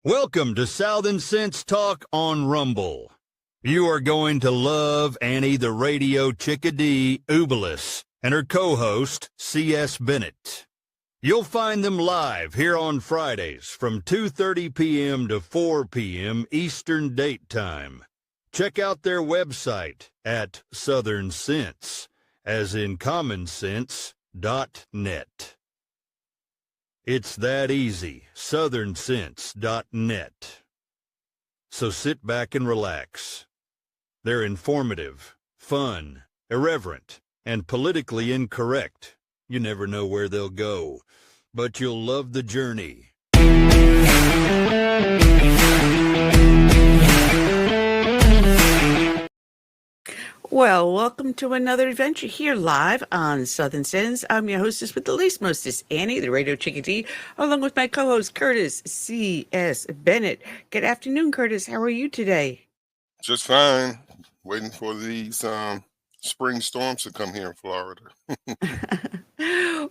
Welcome to Southern Sense Talk on Rumble. You are going to love Annie the Radio Chick-A-Dee Ubelis and her co-host, C.S. Bennett. You'll find them live here on Fridays from 2:30 p.m. to 4 p.m. Eastern Date Time. Check out their website at Southern Sense, as in commonsense.net. It's that easy, southernsense.net. So sit back and relax. They're informative, fun, irreverent, and politically incorrect. You never know where they'll go, but you'll love the journey. Well, welcome to another adventure here live on Southern Sense. I'm your hostess with the least mostest, Annie, the Radio Chick-A-Dee, along with my co-host, Curtis C.S. Bennett. Good afternoon, Curtis. How are you today? Just fine. Waiting for these spring storms to come here in Florida.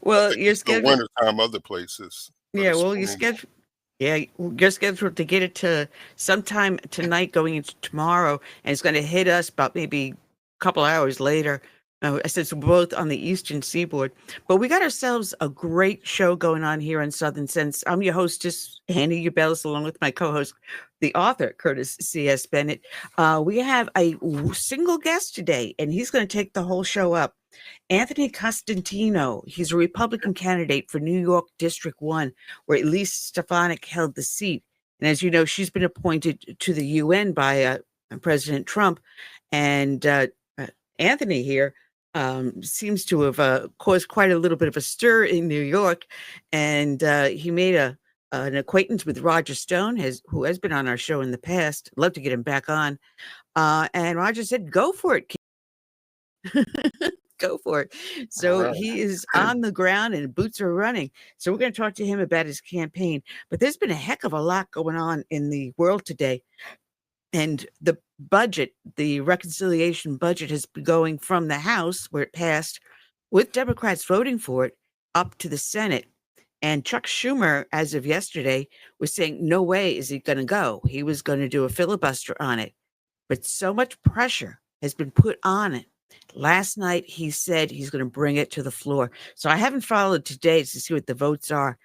Well, you're It's the scheduled. winter time other places. but Yeah, it's well, you're spring. scheduled. Yeah, you're scheduled to get it to sometime tonight, going into tomorrow, and it's going to hit us about maybe a couple hours later. Since we're both on the Eastern Seaboard, but we got ourselves a great show going on here on Southern Sense. I'm your hostess, Annie Ubellis, along with my co-host, the author, Curtis C.S. Bennett. We have a single guest today, and he's going to take the whole show up. Anthony Costantino. He's a Republican candidate for New York District 1, where Elise Stefanik held the seat. And as you know, she's been appointed to the UN by President Trump. And Anthony here seems to have caused quite a little bit of a stir in New York. And he made an acquaintance with Roger Stone, who has been on our show in the past. Love to get him back on. And Roger said, go for it, kid. Go for it. So All right. he is on the ground and boots are running. So we're going to talk to him about his campaign. But there's been a heck of a lot going on in the world today. And the budget, the reconciliation budget, has been going from the House, where it passed, with Democrats voting for it, up to the Senate. And Chuck Schumer, as of yesterday, was saying, no way is he going to go. He was going to do a filibuster on it. But so much pressure has been put on it. Last night, he said he's going to bring it to the floor. So I haven't followed today to see what the votes are.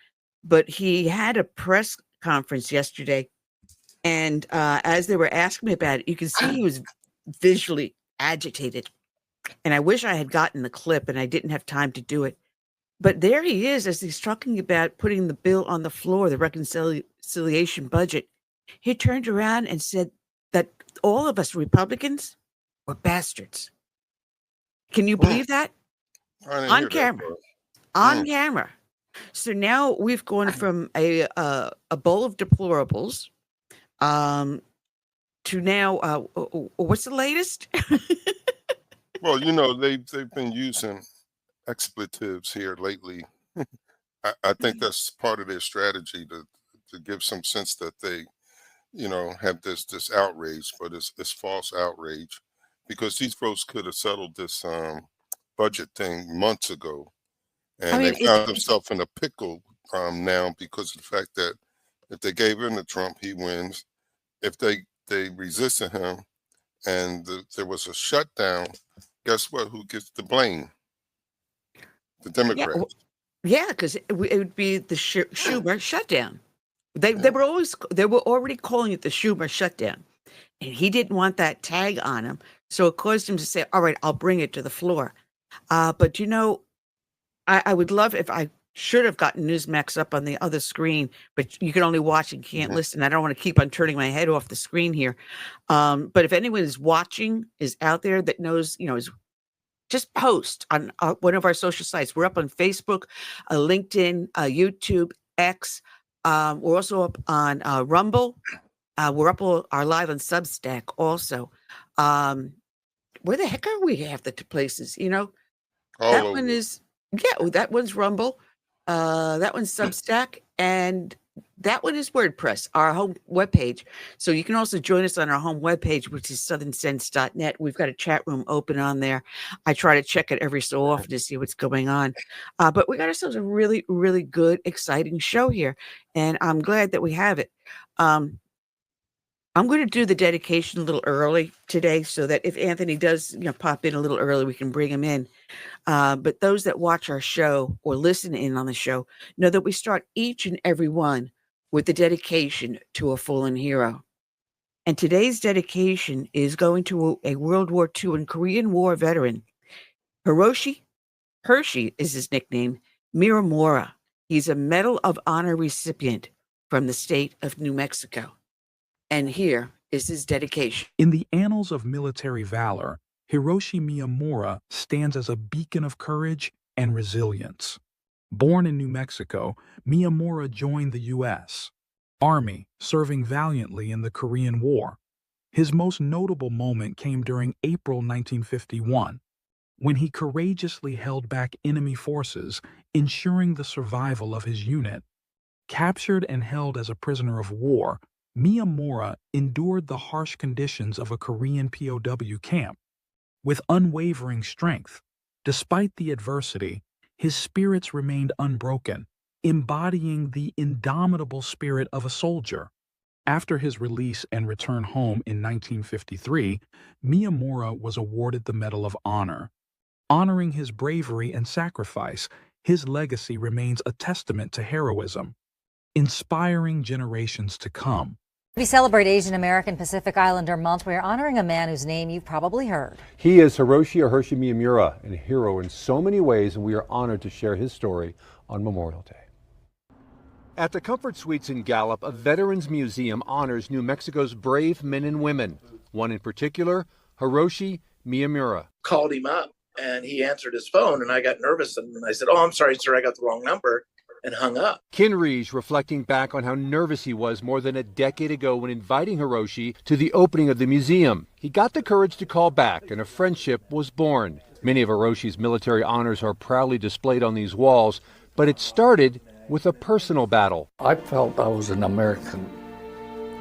But he had a press conference yesterday. And as they were asking me about it, you can see he was visually agitated. And I wish I had gotten the clip, and I didn't have time to do it. But there he is as he's talking about putting the bill on the floor, the reconciliation budget. He turned around and said that all of us Republicans were bastards. Can you believe that? I didn't On hear that camera. part. On camera. So now we've gone from a bowl of deplorables to now, what's the latest? Well, you know, they've been using expletives here lately. I think that's part of their strategy to give some sense that they, have this outrage, but it's false outrage, because these folks could have settled this budget thing months ago, I and mean, they found themselves in a pickle now because of the fact that if they gave in to Trump, he wins. If they resisted him and there was a shutdown, guess what? Who gets the blame? The Democrats. Yeah, because it would be the Schumer shutdown. They Yeah. were already calling it the Schumer shutdown, and he didn't want that tag on him, so it caused him to say, "All right, I'll bring it to the floor." But I would love if I should have gotten Newsmax up on the other screen, but you can only watch and can't Mhm. listen. I don't want to keep on turning my head off the screen here. But if anyone is watching, is out there that knows, is just post on one of our social sites. We're up on Facebook, LinkedIn, YouTube, X. We're also up on Rumble. We're up are live on Substack also. Where the heck are we half the places? All That over. one is, that one's Rumble. That one's Substack. And that one is WordPress, our home webpage. So you can also join us on our home webpage, which is southernsense.net. We've got a chat room open on there. I try to check it every so often to see what's going on. But we got ourselves a really, really good, exciting show here. And I'm glad that we have it. I'm going to do the dedication a little early today so that if Anthony does pop in a little early, we can bring him in. But those that watch our show or listen in on the show know that we start each and every one with the dedication to a fallen hero. And today's dedication is going to a World War II and Korean War veteran. Hershey is his nickname, Miramura. He's a Medal of Honor recipient from the state of New Mexico. And here is his dedication. In the annals of military valor, Hiroshi Miyamura stands as a beacon of courage and resilience. Born in New Mexico, Miyamura joined the U.S. Army, serving valiantly in the Korean War. His most notable moment came during April 1951, when he courageously held back enemy forces, ensuring the survival of his unit. Captured and held as a prisoner of war, Miyamura endured the harsh conditions of a Korean POW camp. With unwavering strength, despite the adversity, his spirits remained unbroken, embodying the indomitable spirit of a soldier. After his release and return home in 1953, Miyamura was awarded the Medal of Honor. Honoring his bravery and sacrifice, his legacy remains a testament to heroism, inspiring generations to come. We celebrate Asian American Pacific Islander Month. We are honoring a man whose name you've probably heard. He is Hiroshi Miyamura, a hero in so many ways, and we are honored to share his story on Memorial Day. At the Comfort Suites in Gallup, a Veterans Museum honors New Mexico's brave men and women. One in particular, Hiroshi Miyamura. Called him up and he answered his phone, and I got nervous and I said, "Oh, I'm sorry, sir, I got the wrong number," and hung up. Ken Rees reflecting back on how nervous he was more than a decade ago when inviting Hiroshi to the opening of the museum. He got the courage to call back, and a friendship was born. Many of Hiroshi's military honors are proudly displayed on these walls, but it started with a personal battle. I felt I was an American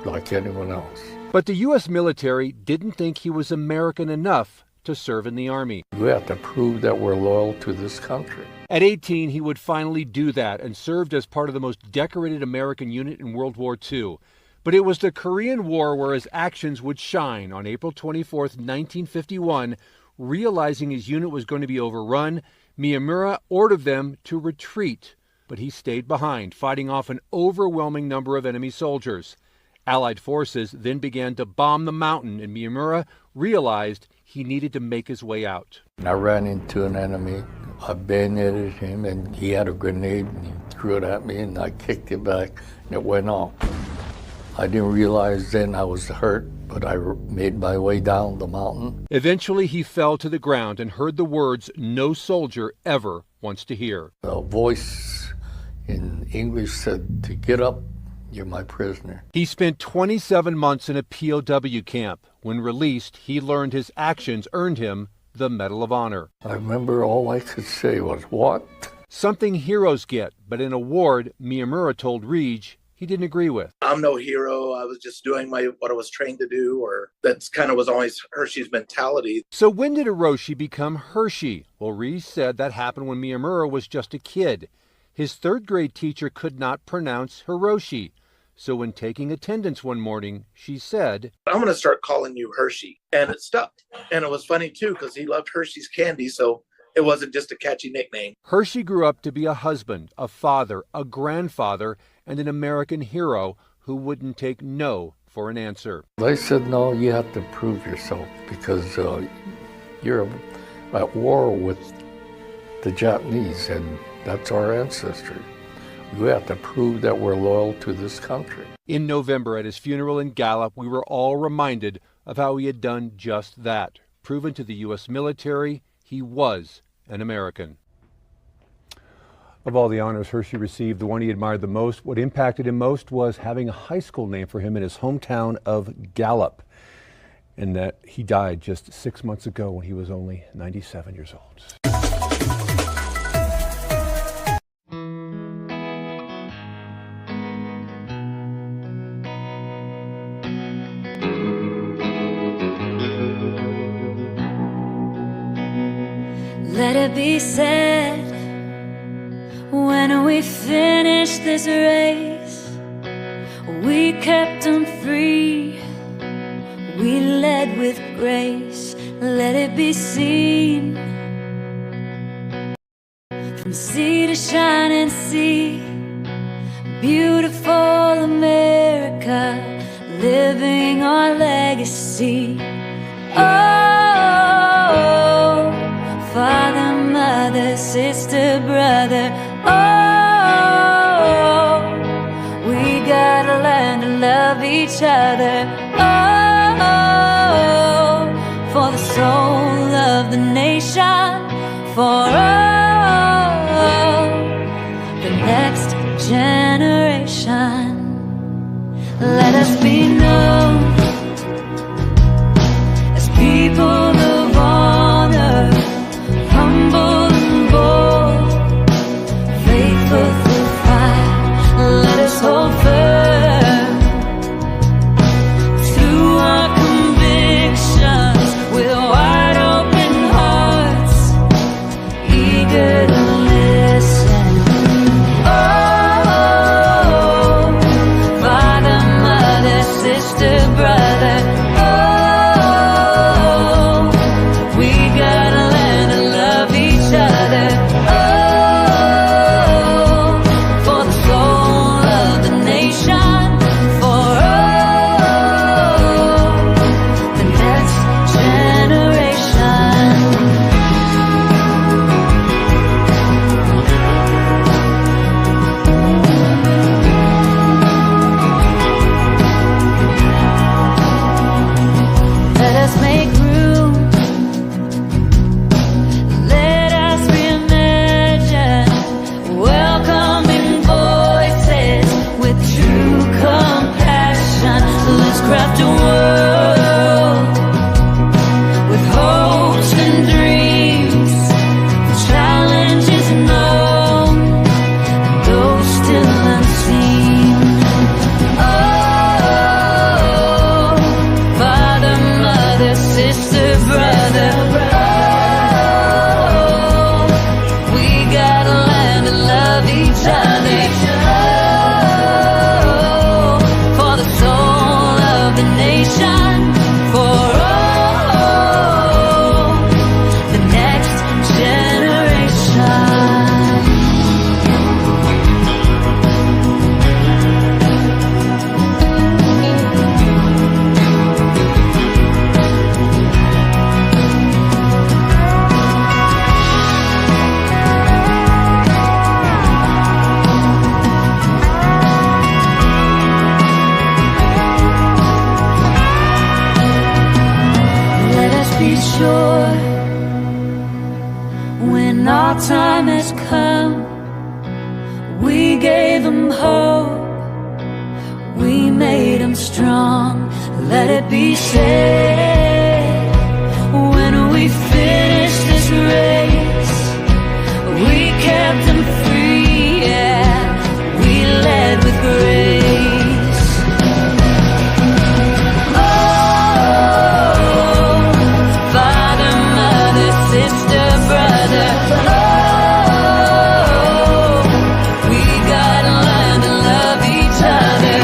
like anyone else. But the U.S. military didn't think he was American enough to serve in the Army. We have to prove that we're loyal to this country. At 18, he would finally do that and served as part of the most decorated American unit in World War II. But it was the Korean War where his actions would shine. On April 24, 1951, realizing his unit was going to be overrun, Miyamura ordered them to retreat. But he stayed behind, fighting off an overwhelming number of enemy soldiers. Allied forces then began to bomb the mountain, and Miyamura realized he needed to make his way out. I ran into an enemy. I bayoneted him, and he had a grenade, and he threw it at me, and I kicked it back, and it went off. I didn't realize then I was hurt, but I made my way down the mountain. Eventually, he fell to the ground and heard the words no soldier ever wants to hear. A voice in English said, "To get up, you're my prisoner." He spent 27 months in a POW camp. When released, he learned his actions earned him the Medal of Honor. I remember all I could say was, "What?" Something heroes get, but an award Miyamura told Reed he didn't agree with. I'm no hero. I was just doing what I was trained to do, or that's kind of was always Hershey's mentality. So when did Hiroshi become Hershey? Well, Reed said that happened when Miyamura was just a kid. His third grade teacher could not pronounce Hiroshi. So when taking attendance one morning, she said, "I'm going to start calling you Hershey." And it stuck. And it was funny, too, because he loved Hershey's candy, so it wasn't just a catchy nickname. Hershey grew up to be a husband, a father, a grandfather, and an American hero who wouldn't take no for an answer. They said, "No, you have to prove yourself because you're at war with the Japanese, and that's our ancestry. You have to prove that we're loyal to this country." In November, at his funeral in Gallup, we were all reminded of how he had done just that. Proven to the U.S. military, he was an American. Of all the honors Hershey received, the one he admired the most, what impacted him most was having a high school named for him in his hometown of Gallup. And that he died just 6 months ago when he was only 97 years old. it be said, when we finish this race, we kept them free, we led with grace. Let it be seen, from sea to shining sea, beautiful America, living our legacy. Oh, father, mother, sister, brother, oh, we gotta learn to love each other. Oh, for the soul of the nation, for the next generation. Let us be known as people of honor, humble and bold, faithful through fire. Let us hold firm to our convictions with wide open hearts, eager to listen. Oh, father, mother, sister, brother, oh, we gotta learn to love each other. Oh, for the soul of the nation, for the next generation. Let us make room. Let us reimagine, welcoming voices with true compassion. Let's craft a world with hopes and dreams, challenges known, those still unseen. Oh, father, mother, sister, brother, oh, we gotta learn to love each other. Oh, for the soul of the nation, for the next generation. Let us be sure, when our time has come, we gave them hope, we made them strong. Let it be said, when we finish this race, we kept them free, yeah, we led with grace. Oh, father, mother, sister, brother, oh, we gotta learn to love each other.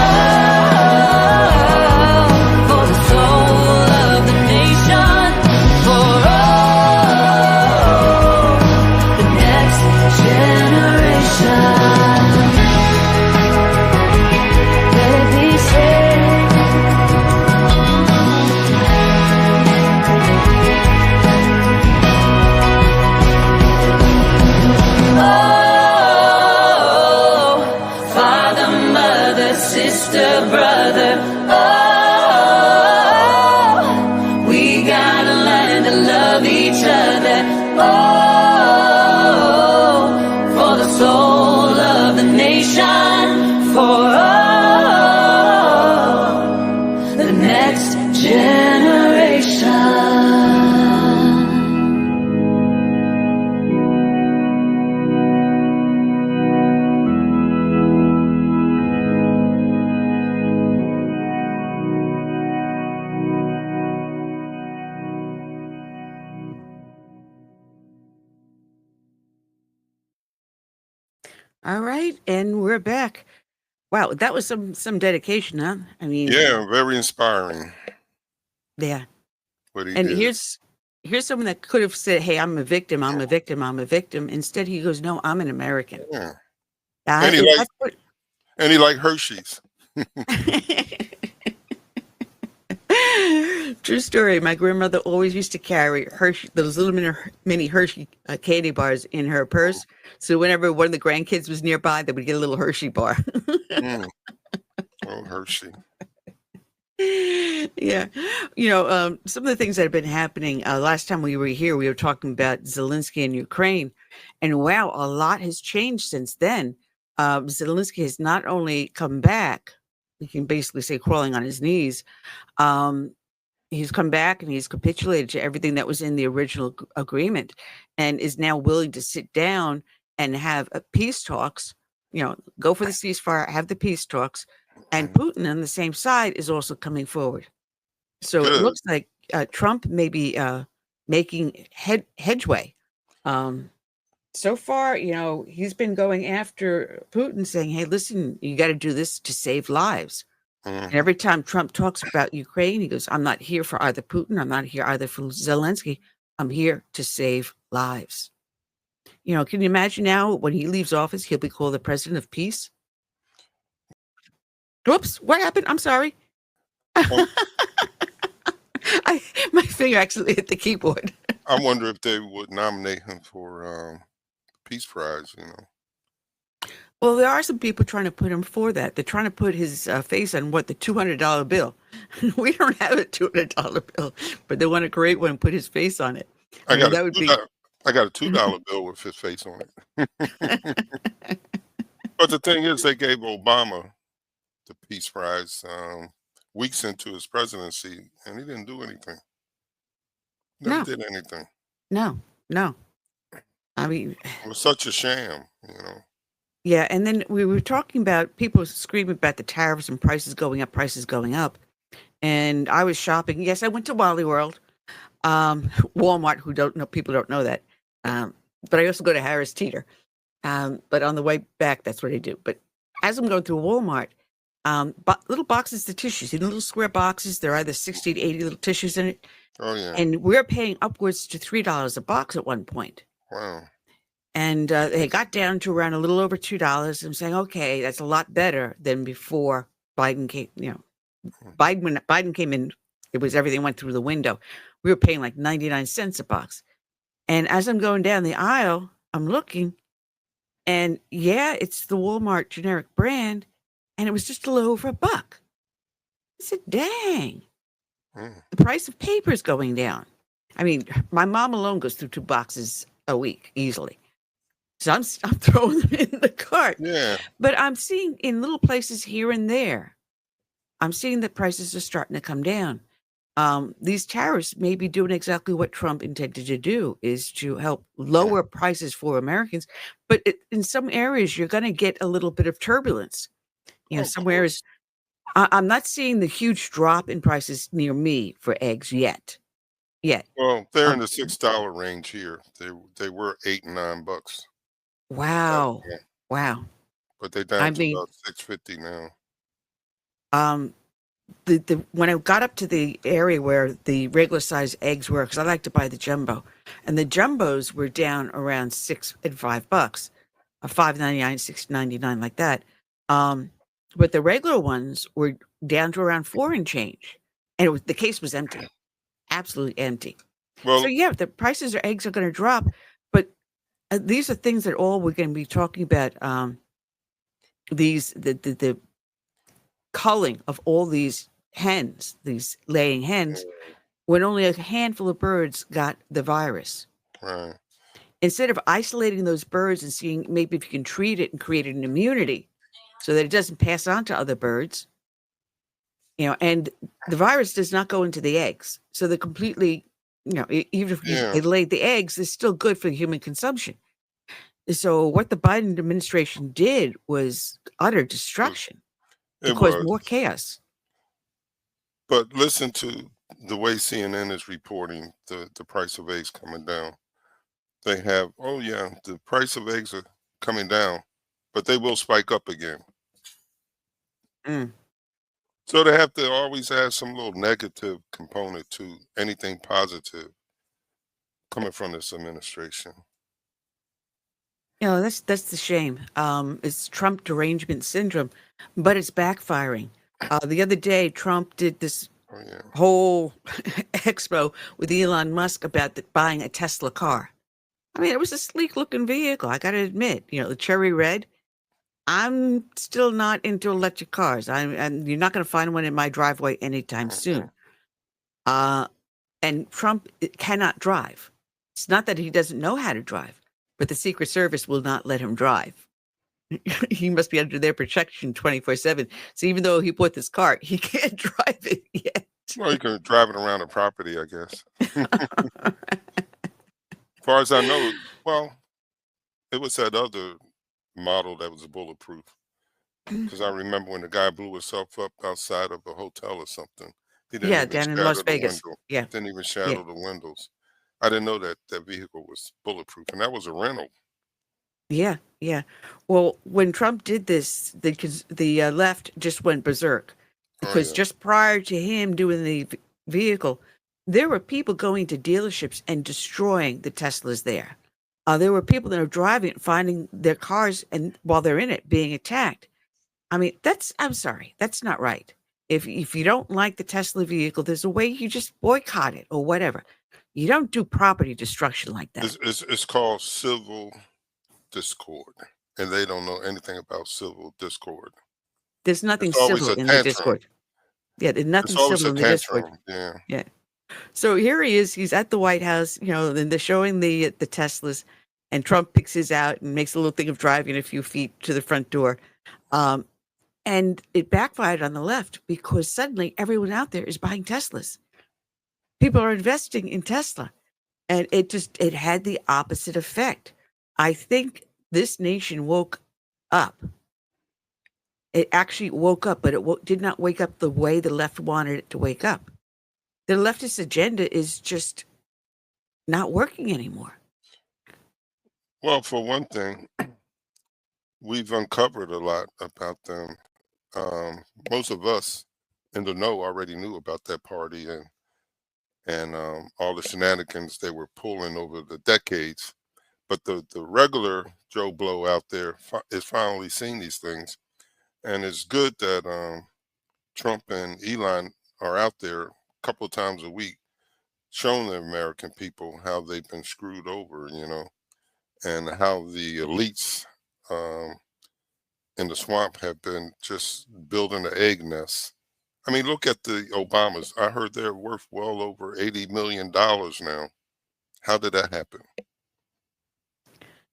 Oh, for the soul of the nation, for the next generation. Let it be said, oh, father, mother, sister, brother, oh, we gotta learn to love each other. Oh, for the soul of the nation, for the next generation. All right, and we're back. Wow, that was some dedication, huh? I mean, Yeah, very inspiring yeah. what he And did. here's someone that could have said, "Hey, I'm a victim. I'm a victim. I'm a victim." Instead, he goes, "No, I'm an American." Yeah. And That's what. he liked Hershey's. True story. My grandmother always used to carry Hershey, those little mini Hershey candy bars in her purse. So whenever one of the grandkids was nearby, they would get a little Hershey bar. Mm. Oh, Hershey. Yeah. Some of the things that have been happening, last time we were here, we were talking about Zelensky and Ukraine. And wow, a lot has changed since then. Zelensky has not only come back, we can basically say crawling on his knees. Um, he's come back and he's capitulated to everything that was in the original agreement and is now willing to sit down and have peace talks, go for the ceasefire, have the peace talks. And Putin on the same side is also coming forward. So it Good. looks like Trump may be making headway. So far, he's been going after Putin saying, hey, listen, you got to do this to save lives. And every time Trump talks about Ukraine, he goes, I'm not here for either Putin. I'm not here either for Zelensky. I'm here to save lives. Can you imagine now when he leaves office, he'll be called the president of peace? Whoops, what happened? I'm sorry. Oh, My finger actually hit the keyboard. I wonder if they would nominate him for Peace Prize, Well, there are some people trying to put him for that. They're trying to put his face on the $200 bill. We don't have a $200 bill, but they want to create one and put his face on it. I got That would be. I got a $2 bill with his face on it. But the thing is, they gave Obama the Peace Prize weeks into his presidency, and he didn't do anything. Never No, did anything. no. I mean, It was such a sham, yeah. And then we were talking about people screaming about the tariffs and prices going up. And I was shopping. Yes, I went to Wally World, Walmart. People don't know that. But I also go to Harris Teeter. But on the way back, that's what I do. But as I'm going through Walmart, little boxes of tissues, in little square boxes, there are either 60 to 80 little tissues in it. Oh, yeah. And we're paying upwards to $3 a box at one point. Wow. And they got down to around a little over $2. I'm saying, okay, that's a lot better than before Biden came. When Biden came in, everything went through the window. We were paying like 99 cents a box. And as I'm going down the aisle, I'm looking, and yeah, it's the Walmart generic brand, and it was just a little over $1. I said, dang, the price of paper is going down. I mean, my mom alone goes through 2 boxes a week easily. So I'm throwing them in the cart. Yeah. But I'm seeing in little places here and there, I'm seeing that prices are starting to come down. These tariffs may be doing exactly what Trump intended to do, is to help lower prices for Americans. But in some areas, you're going to get a little bit of turbulence. Some areas, I'm not seeing the huge drop in prices near me for eggs yet. Well, they're in the $6 range here. They were $8 and $9. Wow. Yeah. Wow. But they're down to about $6.50 now. When I got up to the area where the regular size eggs were, because I like to buy the jumbo, and the jumbos were down around $6 and $5, $5.99, $6.99, like that. But the regular ones were down to around $4 and change, and the case was empty, absolutely empty. Well, So yeah, the prices of eggs are going to drop, but these are things that all we're going to be talking about. The culling of all these hens, these laying hens, when only a handful of birds got the virus. right. Instead of isolating those birds and seeing maybe if you can treat it and create an immunity so that it doesn't pass on to other birds, and the virus does not go into the eggs. So they're completely, even if Yeah. they laid the eggs, they're still good for human consumption. So what the Biden administration did was utter destruction. It To cause was. more chaos. But listen to the way CNN is reporting the price of eggs coming down. They have, the price of eggs are coming down. but they will spike up again. Mm. So they have to always have some little negative component to anything positive coming from this administration. That's the shame. It's Trump derangement syndrome, but it's backfiring. The other day, Trump did this Oh yeah. whole expo with Elon Musk about buying a Tesla car. I mean, it was a sleek looking vehicle. I got to admit, the cherry red. I'm still not into electric cars. And you're not going to find one in my driveway anytime soon. And Trump cannot drive. It's not that he doesn't know how to drive, but the Secret Service will not let him drive. He must be under their protection 24/7. So even though he bought this car, he can't drive it yet. Well, you can drive it around the property, I guess. As far as I know, well, it was that other model that was bulletproof. Because I remember when the guy blew himself up outside of a hotel or something. He didn't Yeah, even down in shatter Las the Vegas. window. Yeah. Didn't even Yeah. shatter the windows. I didn't know that that vehicle was bulletproof, and that was a rental. Yeah, yeah. Well, when Trump did this, the left just went berserk Oh because yeah. just prior to him doing the vehicle, there were people going to dealerships and destroying the Teslas there. There were people that are driving it, finding their cars, and while they're in it, being attacked. I mean, I'm sorry, that's not right. If you don't like the Tesla vehicle, there's a way you just boycott it or whatever. You don't do property destruction like that. It's called civil discord, and they don't know anything about civil discord. There's nothing It's always civil a in the tantrum. Discord. Yeah, there's It's nothing always civil a in the Discord. tantrum. Yeah. Yeah. So here he is. He's at the White House, and they're showing the Teslas, and Trump picks his out and makes a little thing of driving a few feet to the front door. And it backfired on the left because suddenly everyone out there is buying Teslas. People are investing in Tesla. And it had the opposite effect. I think this nation woke up. It actually woke up, but it did not wake up the way the left wanted it to wake up. The leftist agenda is just not working anymore. Well, for one thing, we've uncovered a lot about them. Most of us in the know already knew about that party and all the shenanigans they were pulling over the decades. But the regular Joe Blow out there is finally seeing these things, and it's good that Trump and Elon are out there a couple of times a week, showing the American people how they've been screwed over, and how the elites in the swamp have been just building an egg nest. I mean, look at the Obamas. I heard they're worth well over $80 million now. How did that happen?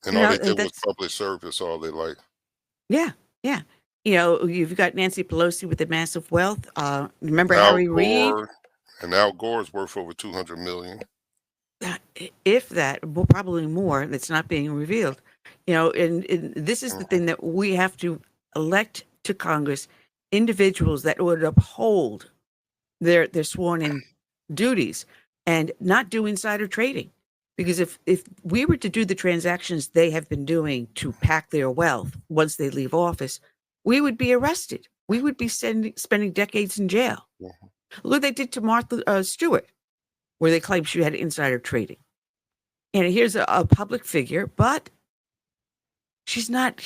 And all they did was public service all their life. Yeah, yeah. You've got Nancy Pelosi with the massive wealth. Remember Al Harry Reid? Gore, and Al Gore's worth over 200 million. If that, well, probably more. That's not being revealed. And this is the thing that we have to elect to Congress individuals that would uphold their sworn in duties and not do insider trading. Because if we were to do the transactions they have been doing to pack their wealth once they leave office, we would be arrested. We would be spending decades in jail. Look what they did to Martha Stewart, where they claimed she had insider trading. And here's a public figure, but she's not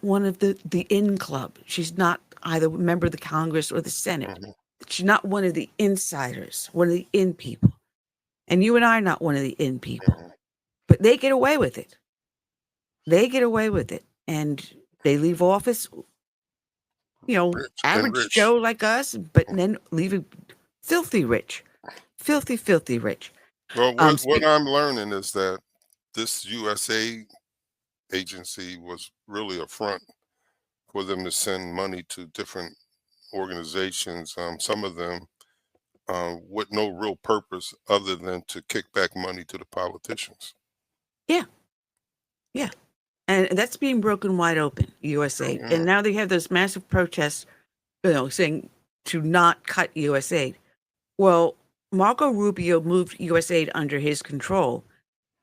one of the in club. She's not either a member of the Congress or the Senate. She's not one of the insiders, one of the in people. And you and I are not one of the in people. But they get away with it. They get away with it. And they leave office, average Joe like us, but then leaving filthy rich. Filthy rich. Well, what I'm learning is that this USA agency was really a front for them to send money to different organizations, some of them with no real purpose other than to kick back money to the politicians. Yeah. Yeah. And that's being broken wide open, USAID. And now they have those massive protests, saying to not cut USAID. Well, Marco Rubio moved USAID under his control.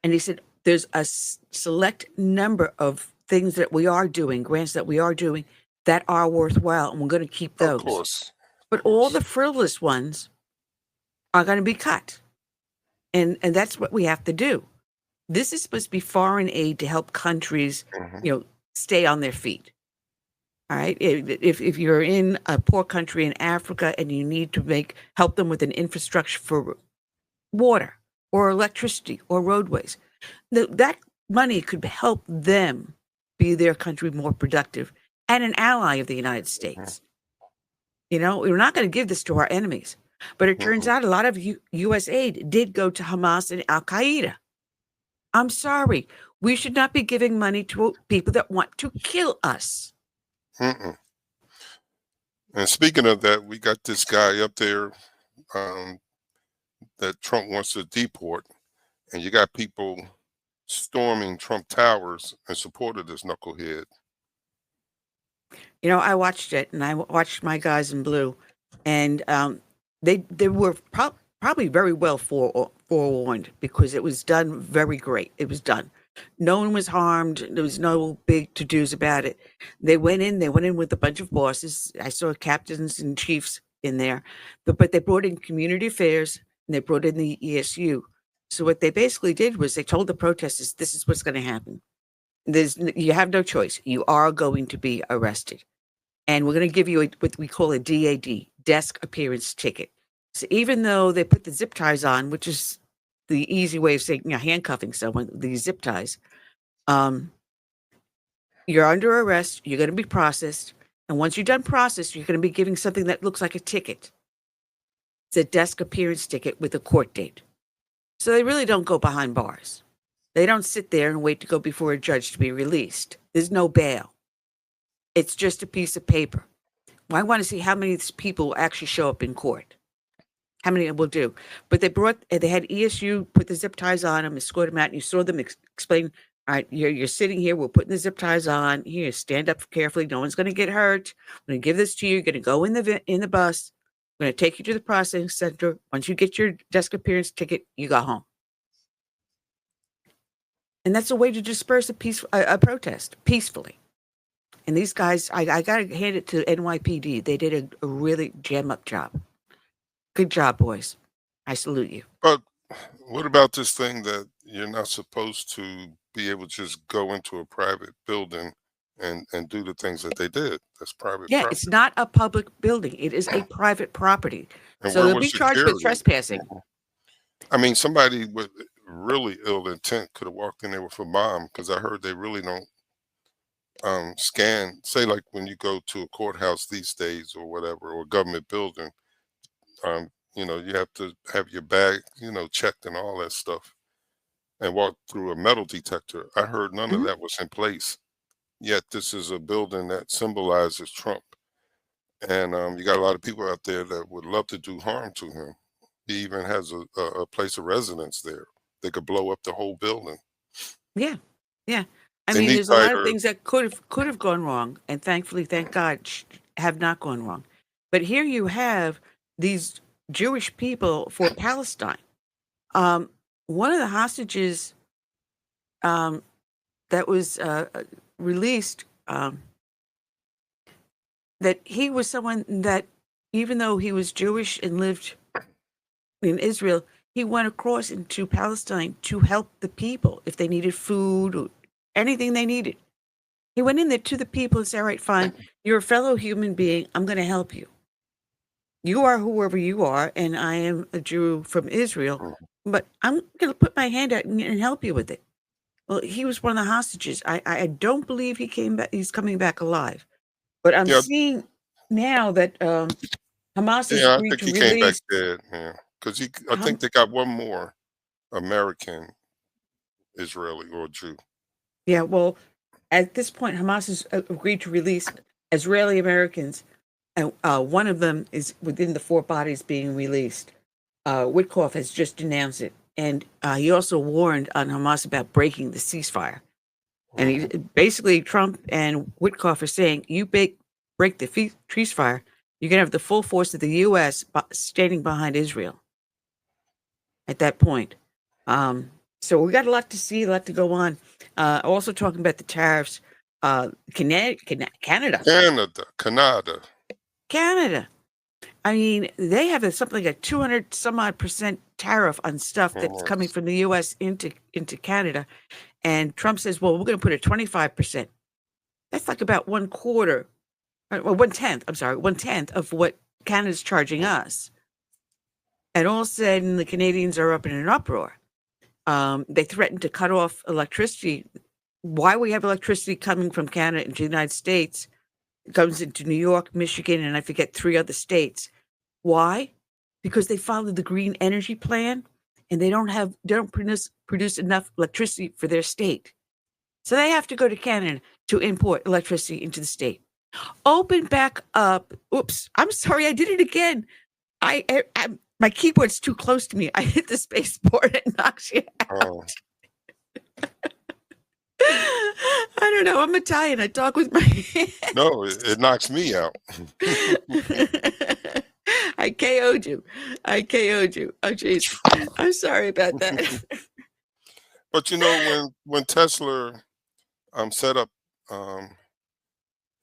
And he said there's a select number of things that we are doing, grants that we are doing that are worthwhile, and we're going to keep Of those. course. But all the frivolous ones are going to be cut. And that's what we have to do. This is supposed to be foreign aid to help countries, Mhm. stay on their feet. All right. If you're in a poor country in Africa and you need to help them with an infrastructure for water or electricity or roadways, that money could help them be their country more productive and an ally of the United States. We're not going to give this to our enemies. But it turns out a lot of U.S. aid did go to Hamas and Al Qaeda. I'm sorry. We should not be giving money to people that want to kill us. Mm-mm. And speaking of that, we got this guy up there that Trump wants to deport, and you got people storming Trump Towers in support of this knucklehead. I watched it, and I watched my guys in blue, and they were probably very well forewarned because it was done very great. It was done. No one was harmed. There was no big to-dos about it. They went in with a bunch of bosses. I saw captains and chiefs in there, but they brought in community affairs and they brought in the ESU. So what they basically did was they told the protesters, this is what's going to happen. You have no choice. You are going to be arrested. And we're going to give you what we call a DAD, desk appearance ticket. So even though they put the zip ties on, which is the easy way of saying handcuffing someone, these zip ties, you're under arrest, you're going to be processed. And once you're done processed, you're going to be giving something that looks like a ticket. It's a desk appearance ticket with a court date. So they really don't go behind bars. They don't sit there and wait to go before a judge to be released. There's no bail. It's just a piece of paper. Well, I want to see how many people will actually show up in court. How many will do? But they had ESU put the zip ties on them, escort them out, and you saw them explain, all right, you're sitting here, we're putting the zip ties on. Here, stand up carefully. No one's going to get hurt. I'm going to give this to you. You're going to go in the bus. I'm going to take you to the processing center. Once you get your desk appearance ticket, you go home. And that's a way to disperse a protest peacefully. And these guys, I got to hand it to NYPD. They did a really jam-up job. Good job, boys. I salute you. But what about this thing that you're not supposed to be able to just go into a private building and do the things that they did? That's private Yeah, property. it's not a public building. It is a private property. And So where they'll was be charged with security? trespassing. I mean, somebody with really ill intent could have walked in there with a bomb, because I heard they really don't scan. Say, like when you go to a courthouse these days or whatever, or a government building, you have to have your bag, checked and all that stuff, and walk through a metal detector. I heard none of that was in place. Yet this is a building that symbolizes Trump, and you got a lot of people out there that would love to do harm to him. He even has a place of residence there. They could blow up the whole building. Yeah, yeah. I They mean, need there's a lot of tighter. things that could have gone wrong, and thankfully, thank God, have not gone wrong. But here you have these Jewish people for Palestine. One of the hostages that was released, that he was someone that, even though he was Jewish and lived in Israel, he went across into Palestine to help the people if they needed food or anything they needed. He went in there to the people and said, all right, fine, you're a fellow human being. I'm going to help you. You are whoever you are, and I am a Jew from Israel, but I'm going to put my hand out and help you with it. Well, he was one of the hostages. I don't believe he came back. He's coming back alive. But I'm Yeah, seeing now that Hamas has I agreed think to he came back release. dead. Yeah, because I Ham- think they got one more American Israeli or Jew. Yeah, well, at this point, Hamas has agreed to release Israeli Americans, and one of them is within the 4 bodies being released. Witkoff has just announced it, and he also warned on Hamas about breaking the ceasefire. And he basically, Trump and Witkoff are saying, you break the ceasefire, you're going to have the full force of the U.S. standing behind Israel at that point. So we got a lot to see, a lot to go on. Also talking about the tariffs. Canada. Canada. I mean, they have something like a 200 some odd % tariff on stuff that's coming from the U.S. into Canada. And Trump says, well, we're going to put a 25%. That's like about 1/4, or 1/10, I'm sorry, 1/10 of what Canada's charging us. And all of a sudden, the Canadians are up in an uproar. They threatened to cut off electricity. Why we have electricity coming from Canada into the United States, it comes into New York, Michigan, and I forget 3 other states. Why? Because they followed the green energy plan, and they don't produce enough electricity for their state. So they have to go to Canada to import electricity into the state. Open back up. Oops, I'm sorry, I did it again. My keyboard's too close to me. I hit the space bar and it knocks you out. I don't know. I'm Italian. I talk with my hands. No, it knocks me out. I KO'd you. Oh, jeez. I'm sorry about that. But you know, when Tesla set up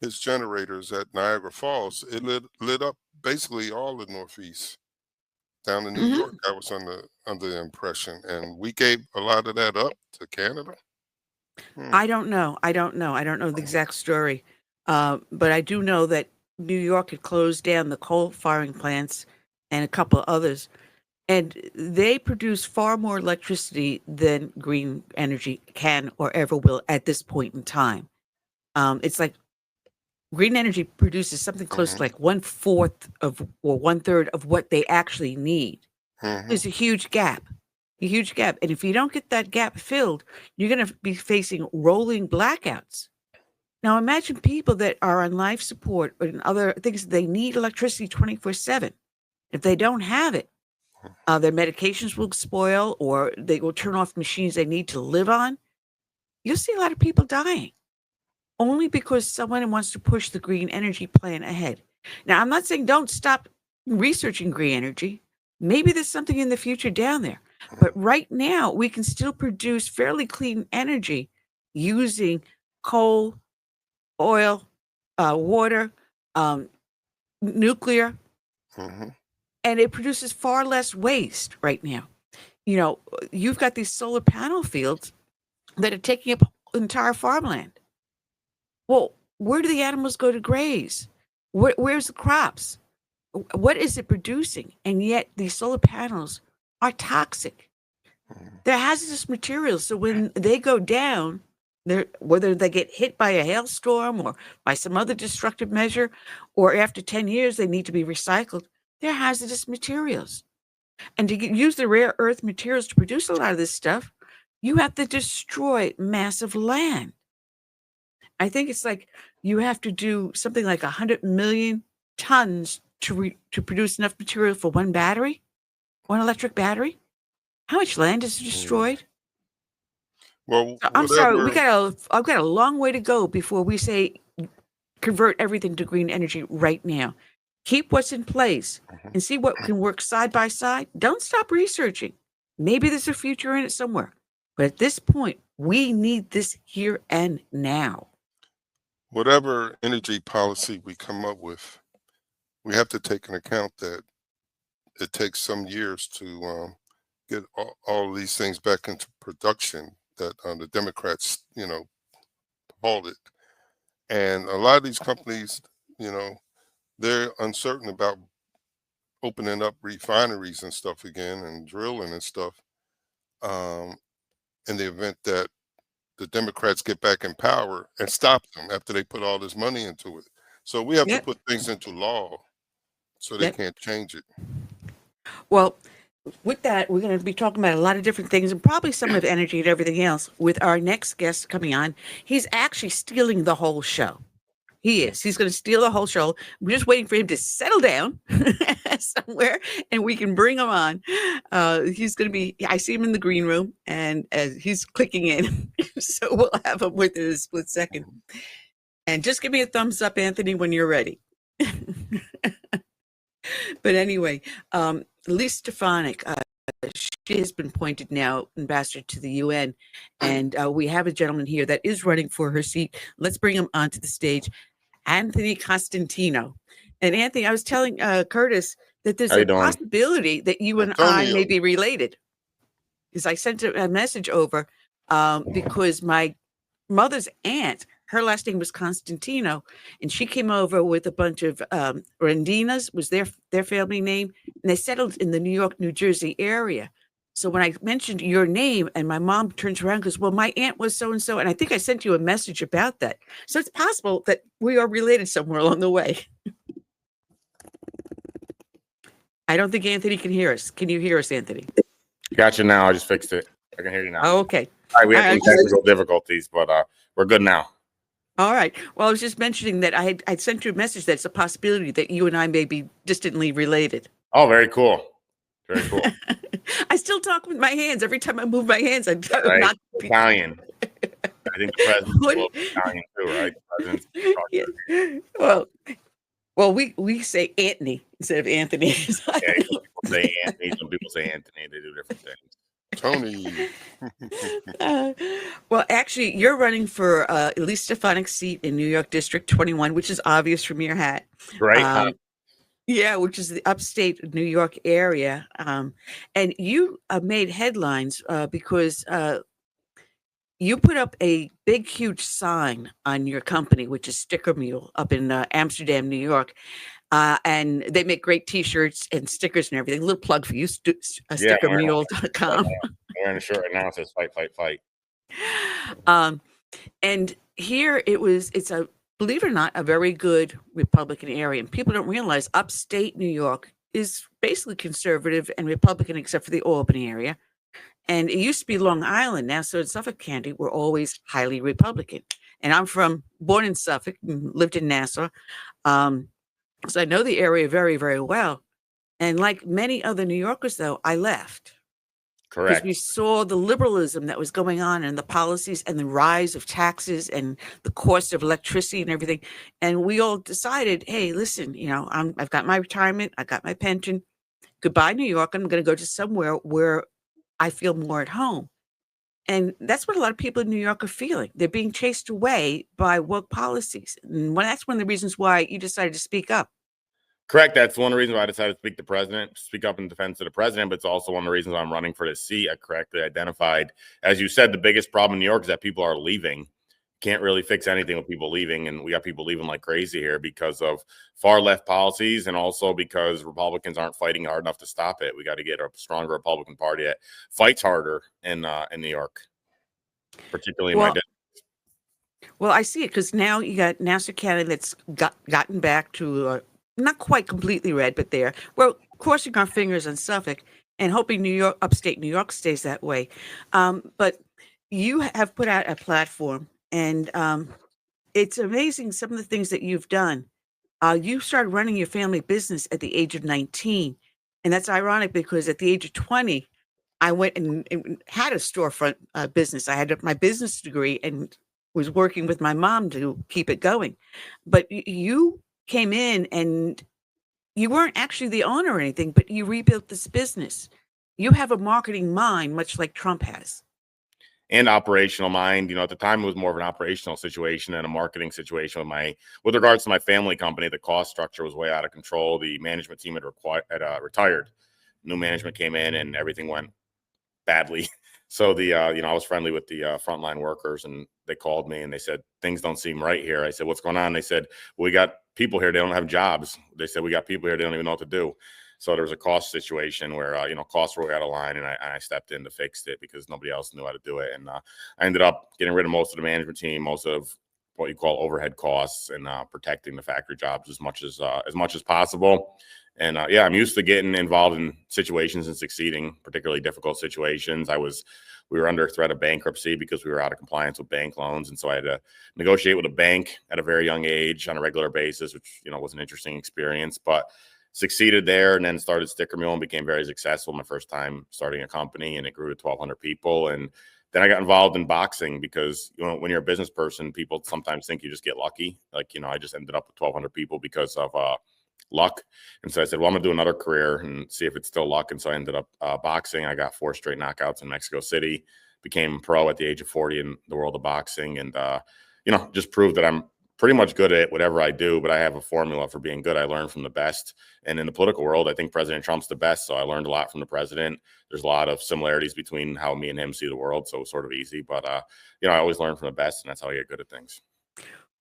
his generators at Niagara Falls, it lit up basically all the Northeast. Down in New York, I was under the impression, and we gave a lot of that up to Canada. I don't know the exact story, but I do know that New York had closed down the coal-firing plants and a couple others, and they produce far more electricity than green energy can or ever will at this point in time. It's like green energy produces something close to like 1/4 of or 1/3 of what they actually need. There's a huge gap. And if you don't get that gap filled, you're going to be facing rolling blackouts. Now, imagine people that are on life support and other things. They need electricity 24/7. If they don't have it, their medications will spoil, or they will turn off machines they need to live on. You'll see a lot of people dying only because someone wants to push the green energy plan ahead. Now, I'm not saying don't stop researching green energy. Maybe there's something in the future down there. But right now, we can still produce fairly clean energy using coal, oil, water, nuclear, and it produces far less waste right now. You know, you've got these solar panel fields that are taking up entire farmland. Well, where do the animals go to graze? Where's the crops? What is it producing? And yet these solar panels are toxic. They're hazardous materials. So when they go down, whether they get hit by a hailstorm or by some other destructive measure, or after 10 years they need to be recycled, they're hazardous materials. And to use the rare earth materials to produce a lot of this stuff, you have to destroy massive land. I think it's like you have to do something like 100 million tons to produce enough material for one electric battery. How much land is destroyed? Well, I'm sorry, I've got a long way to go before we say convert everything to green energy right now. Keep what's in place and see what can work side by side. Don't stop researching. Maybe there's a future in it somewhere. But at this point, we need this here and now. Whatever energy policy we come up with, we have to take into account that it takes some years to get all these things back into production that the Democrats, halted. And a lot of these companies, they're uncertain about opening up refineries and stuff again and drilling and stuff in the event that the Democrats get back in power and stop them after they put all this money into it. So we have to put things into law so they can't change it. Well, with that, we're going to be talking about a lot of different things and probably some of energy and everything else with our next guest coming on. He's actually stealing the whole show. He is. He's going to steal the whole show. We're just waiting for him to settle down somewhere and we can bring him on. He's going to be, I see him in the green room and he's clicking in. So we'll have him within a split second. And just give me a thumbs up, Anthony, when you're ready. But anyway, Lisa Stefanik, She has been appointed now ambassador to the UN. And we have a gentleman here that is running for her seat. Let's bring him onto the stage, Anthony Costantino. And Anthony, I was telling Curtis that there's How you a doing? possibility that you and I may Antonio. be related. Because I sent a message over because my mother's aunt, her last name was Constantino, and she came over with a bunch of Rendinas, was their family name, and they settled in the New York, New Jersey area. So when I mentioned your name, and my mom turns around and goes, well, my aunt was so-and-so, and I think I sent you a message about that. So it's possible that we are related somewhere along the way. I don't think Anthony can hear us. Can you hear us, Anthony? Got you now. I just fixed it. I can hear you now. Oh, okay. All right, we had I some was technical difficulties, but we're good now. All right. Well, I was just mentioning that I'd sent you a message that it's a possibility that you and I may be distantly related. Oh, very cool. Very cool. I still talk with my hands. Every time I move my hands, I'm Right? not Italian. I think the president's a What- little bit Italian too, right? The president's Yeah. Well, we say Anthony instead of Anthony. So I yeah, don't know. some people say Anthony, some people say Anthony. They do different things. Tony. Well, actually, you're running for Elise Stefanik's seat in New York District 21, which is obvious from your hat. Right? Yeah, which is the upstate New York area. And you made headlines because you put up a big, huge sign on your company, which is Sticker Mule up in Amsterdam, New York. And they make great T-shirts and stickers and everything. A little plug for you, stickermule.com. I'm wearing a shirt right now. It says fight, fight, fight. And here it's a, believe it or not, a very good Republican area. And people don't realize upstate New York is basically conservative and Republican, except for the Albany area. And it used to be Long Island. Nassau and Suffolk County were always highly Republican. And I'm born in Suffolk, lived in Nassau. So I know the area very, very well. And like many other New Yorkers, though, I left. Because Correct. we saw the liberalism that was going on and the policies and the rise of taxes and the cost of electricity and everything. And we all decided, hey, listen, I've got my retirement, I got my pension. Goodbye, New York. I'm going to go to somewhere where I feel more at home. And that's what a lot of people in New York are feeling. They're being chased away by woke policies. And that's one of the reasons why you decided to speak up. Correct. That's one of the reasons why I decided to speak up in defense of the president, but it's also one of the reasons I'm running for this seat. I correctly identified, as you said, the biggest problem in New York is that people are leaving. Can't really fix anything with people leaving, and we got people leaving like crazy here because of far left policies and also because Republicans aren't fighting hard enough to stop it. We got to get a stronger Republican Party that fights harder in New York, particularly in my district. Well, I see it because now you got Nassau County that's gotten back to not quite completely red, but there. We're crossing our fingers on Suffolk and hoping upstate New York stays that way. But you have put out a platform, and it's amazing some of the things that you've done. You started running your family business at the age of 19. And that's ironic because at the age of 20, I went and had a storefront business. I had my business degree and was working with my mom to keep it going. But you came in and you weren't actually the owner or anything, but you rebuilt this business. You have a marketing mind, much like Trump has. And operational mind. At the time it was more of an operational situation than a marketing situation with regards to my family company. The cost structure was way out of control. The management team had retired. New management came in and everything went badly. So I was friendly with the frontline workers, and they called me and they said, things don't seem right here. I said, what's going on? They said, well, we got people here. They don't have jobs. They said, we got people here. They don't even know what to do. So there was a cost situation where, costs were out of line, and I stepped in to fix it because nobody else knew how to do it. And I ended up getting rid of most of the management team, most of what you call overhead costs, and protecting the factory jobs as much as possible. And I'm used to getting involved in situations and succeeding, particularly difficult situations. We were under threat of bankruptcy because we were out of compliance with bank loans. And so I had to negotiate with a bank at a very young age on a regular basis, which, was an interesting experience, but succeeded there, and then started Sticker Mule and became very successful my first time starting a company, and it grew to 1,200 people. And then I got involved in boxing because, when you're a business person, people sometimes think you just get lucky. I just ended up with 1,200 people because of luck. And so I said, well, I'm gonna do another career and see if it's still luck. And so I ended up boxing. I got 4 straight knockouts in Mexico City, became pro at the age of 40 in the world of boxing, and just proved that I'm pretty much good at whatever I do, but I have a formula for being good. I learn from the best. And in the political world, I think President Trump's the best. So I learned a lot from the president. There's a lot of similarities between how me and him see the world. So it's sort of easy, but I always learn from the best, and that's how I get good at things.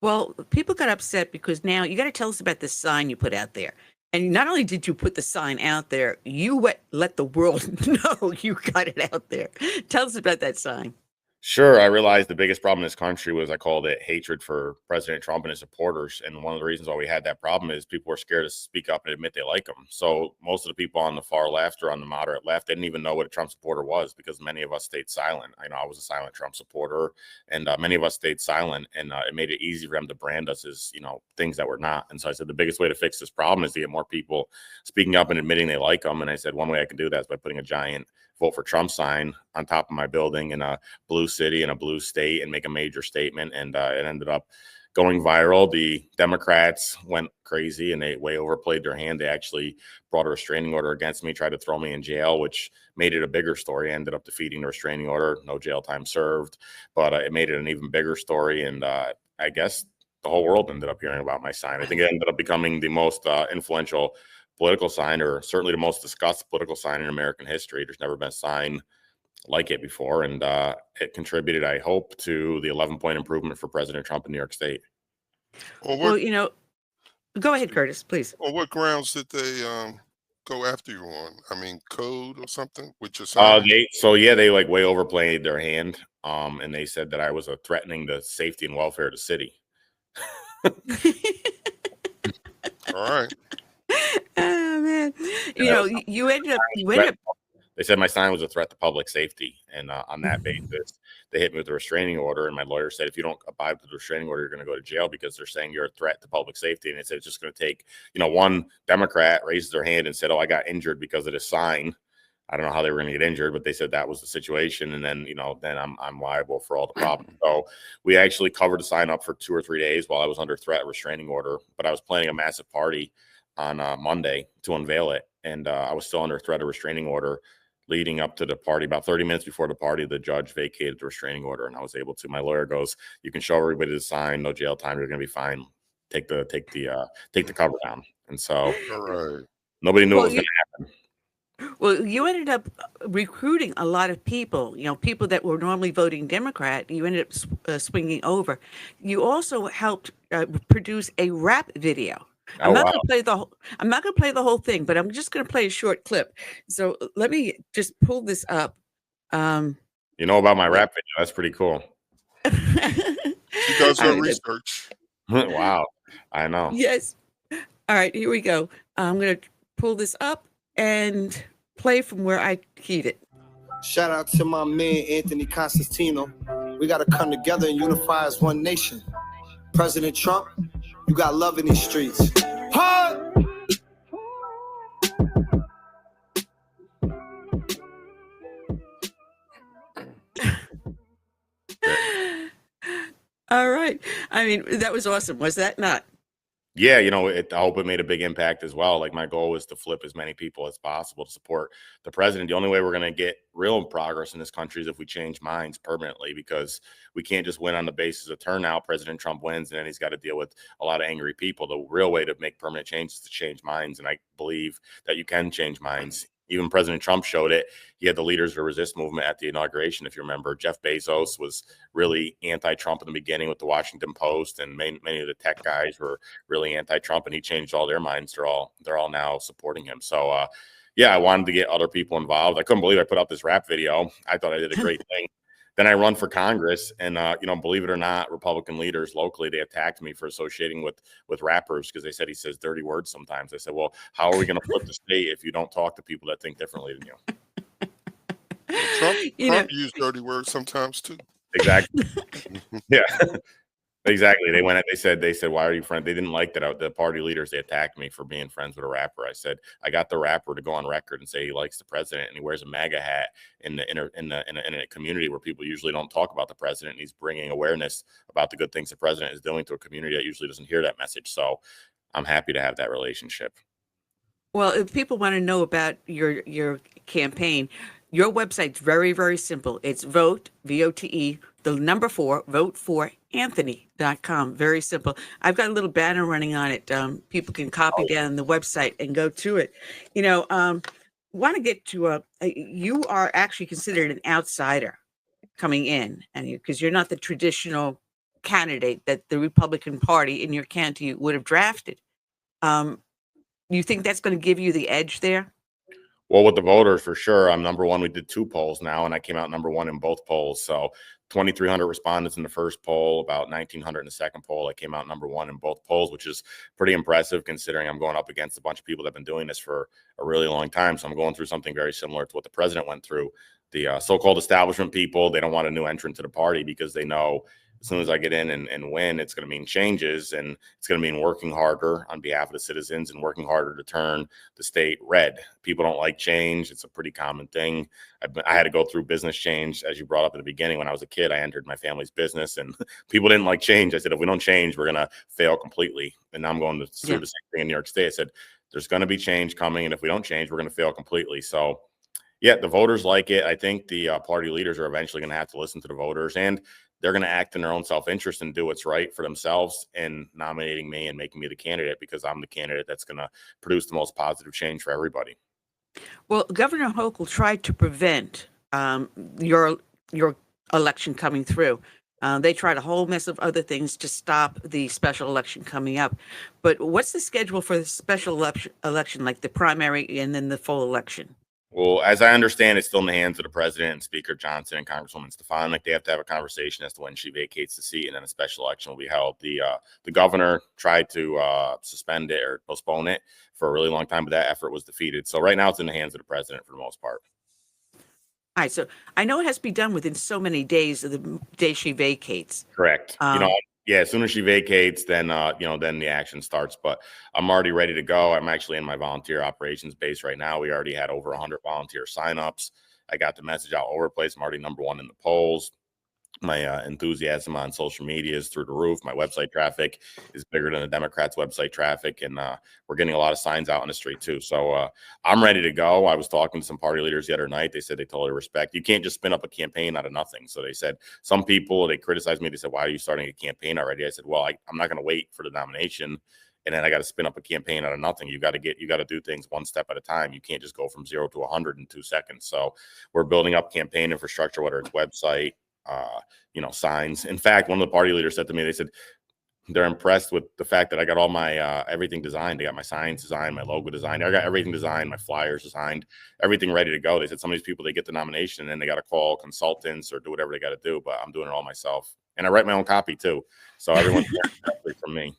Well, people got upset because now you got to tell us about this sign you put out there. And not only did you put the sign out there, you let the world know you got it out there. Tell us about that sign. Sure. I realized the biggest problem in this country was, I called it hatred for President Trump and his supporters. And one of the reasons why we had that problem is people were scared to speak up and admit they like him. So most of the people on the far left or on the moderate left didn't even know what a Trump supporter was, because many of us stayed silent. I know I was a silent Trump supporter, and many of us stayed silent, and it made it easy for them to brand us as, things that we're not. And so I said, the biggest way to fix this problem is to get more people speaking up and admitting they like him. And I said, one way I can do that is by putting a giant vote for Trump sign on top of my building in a blue city in a blue state and make a major statement. And it ended up going viral. The Democrats went crazy and they way overplayed their hand. They actually brought a restraining order against me, tried to throw me in jail, which made it a bigger story. I ended up defeating the restraining order, no jail time served, but it made it an even bigger story. And I guess the whole world ended up hearing about my sign. I think it ended up becoming the most influential political sign, or certainly the most discussed political sign in American history. There's never been a sign like it before, and it contributed, I hope, to the 11-point improvement for President Trump in New York State. Well, go ahead, Curtis, please. On what grounds did they go after you on? I mean, code or something with your sign? They like way overplayed their hand, and they said that I was threatening the safety and welfare of the city. All right. Oh man, you ended up. They said my sign was a threat to public safety, and on that basis, they hit me with a restraining order. And my lawyer said, if you don't abide with the restraining order, you're going to go to jail, because they're saying you're a threat to public safety. And they said it's just going to take, one Democrat raises their hand and said, "Oh, I got injured because of this sign." I don't know how they were going to get injured, but they said that was the situation. And then, then I'm liable for all the problems. So we actually covered the sign up for 2 or 3 days while I was under threat of restraining order. But I was planning a massive party on Monday to unveil it. And I was still under threat of restraining order leading up to the party. About 30 minutes before the party, the judge vacated the restraining order, and I was able to. My lawyer goes, "You can show everybody the sign, no jail time. You're going to be fine. Take the cover down." And so nobody knew what was going to happen. Well, you ended up recruiting a lot of people, people that were normally voting Democrat. You ended up swinging over. You also helped produce a rap video. I'm not going to play the whole thing, but I'm just going to play a short clip. So let me just pull this up. You know about my rap video? That's pretty cool. She does her research. Wow. I know. Yes. All right, here we go. I'm going to pull this up and play from where I keyed it. Shout out to my man, Anthony Constantino. We got to come together and unify as one nation. President Trump, you got love in these streets. Huh? All right. I mean, that was awesome. Was that not? Yeah, I hope it made a big impact as well. Like, my goal is to flip as many people as possible to support the president. The only way we're going to get real progress in this country is if we change minds permanently, because we can't just win on the basis of turnout. President Trump wins, and then he's got to deal with a lot of angry people. The real way to make permanent change is to change minds, and I believe that you can change minds. Even President Trump showed it. He had the Leaders of Resist movement at the inauguration. If you remember, Jeff Bezos was really anti-Trump in the beginning with the Washington Post, and many of the tech guys were really anti-Trump, and he changed all their minds. They're all now supporting him. So, I wanted to get other people involved. I couldn't believe I put out this rap video. I thought I did a great thing. Then I run for Congress, and believe it or not, Republican leaders locally, they attacked me for associating with rappers, because they said he says dirty words sometimes. I said, well, how are we going to flip the state if you don't talk to people that think differently than you? Trump used dirty words sometimes too. Exactly. Yeah. Exactly. They said, why are you friends? They didn't like that. The party leaders, they attacked me for being friends with a rapper. I said, I got the rapper to go on record and say he likes the president, and he wears a MAGA hat in a community where people usually don't talk about the president. And he's bringing awareness about the good things the president is doing to a community that usually doesn't hear that message. So I'm happy to have that relationship. Well, if people want to know about your campaign, your website's very, very simple. It's vote, VOTE, the number 4, voteforanthony.com. Very simple. I've got a little banner running on it. People can copy down the website and go to it. Want to get to you are actually considered an outsider coming in, and because you're not the traditional candidate that the Republican Party in your county would have drafted. You think that's going to give you the edge there? Well, with the voters, for sure, I'm number one. We did 2 polls now, and I came out number 1 in both polls. So 2,300 respondents in the first poll, about 1,900 in the second poll. I came out number 1 in both polls, which is pretty impressive considering I'm going up against a bunch of people that have been doing this for a really long time. So I'm going through something very similar to what the president went through. The so-called establishment people, they don't want a new entrant to the party because they know as soon as I get in and win, it's going to mean changes, and it's going to mean working harder on behalf of the citizens and working harder to turn the state red. People don't like change. It's a pretty common thing. I had to go through business change, as you brought up at the beginning. When I was a kid, I entered my family's business, and people didn't like change. I said, if we don't change, we're going to fail completely. And now I'm going to do the same thing in New York State. I said, there's going to be change coming, and if we don't change, we're going to fail completely. So, yeah, the voters like it. I think the party leaders are eventually going to have to listen to the voters, and they're going to act in their own self-interest and do what's right for themselves in nominating me and making me the candidate, because I'm the candidate that's going to produce the most positive change for everybody. Well, Governor Hochul tried to prevent your election coming through. They tried a whole mess of other things to stop the special election coming up. But what's the schedule for the special election, like the primary and then the full election? Well, as I understand, it's still in the hands of the president and Speaker Johnson and Congresswoman Stefanik. They have to have a conversation as to when she vacates the seat, and then a special election will be held. The governor tried to suspend it or postpone it for a really long time, but that effort was defeated. So right now it's in the hands of the president for the most part. All right, so I know it has to be done within so many days of the day she vacates. Correct. Yeah, as soon as she vacates, then then the action starts. But I'm already ready to go. I'm actually in my volunteer operations base right now. We already had over 100 volunteer signups. I got the message out over the place. I'm already number 1 in the polls. My enthusiasm on social media is through the roof. My website traffic is bigger than the Democrats' website traffic, and we're getting a lot of signs out on the street too. So I'm ready to go. I was talking to some party leaders the other night. They said they totally respect. You can't just spin up a campaign out of nothing. So they said some people, they criticized me. They said, "Why are you starting a campaign already?" I said, "Well, I'm not going to wait for the nomination, and then I got to spin up a campaign out of nothing. You got to do things one step at a time. You can't just go from 0 to 100 in 2 seconds." So we're building up campaign infrastructure, whether it's website, signs. In fact, one of the party leaders said to me, they said they're impressed with the fact that I got all my everything designed. They got my signs designed, my logo designed. I got everything designed, my flyers designed, everything ready to go. They said some of these people, they get the nomination and then they got to call consultants or do whatever they got to do, but I'm doing it all myself. And I write my own copy too. So everyone's directly from me.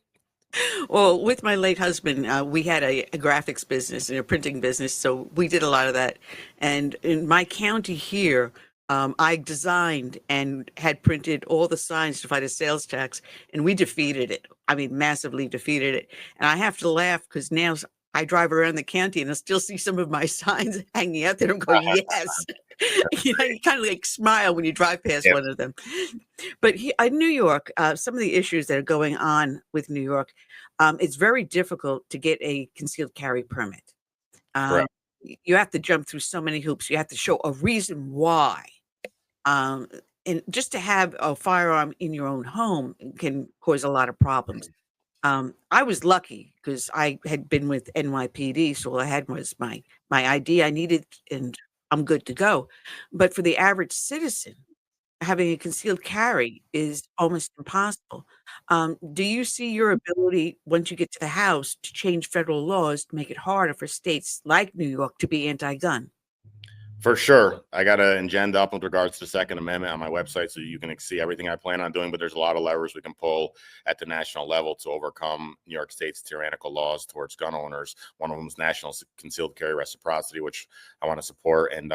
Well, with my late husband, we had a graphics business and a printing business, so we did a lot of that. And in my county here, I designed and had printed all the signs to fight a sales tax, and we defeated it. I mean, massively defeated it. And I have to laugh because now I drive around the county and I still see some of my signs hanging out there. I'm going, yes. You kind of like smile when you drive past one of them. But in New York, some of the issues that are going on with New York, it's very difficult to get a concealed carry permit. You have to jump through so many hoops. You have to show a reason why. And just to have a firearm in your own home can cause a lot of problems. I was lucky because I had been with NYPD, so all I had was my ID I needed, and I'm good to go. But for the average citizen, having a concealed carry is almost impossible. Do you see your ability, once you get to the House, to change federal laws to make it harder for states like New York to be anti-gun? For sure. I got an agenda up with regards to the Second Amendment on my website so you can see everything I plan on doing, but there's a lot of levers we can pull at the national level to overcome New York State's tyrannical laws towards gun owners. One of them is national concealed carry reciprocity, which I want to support. And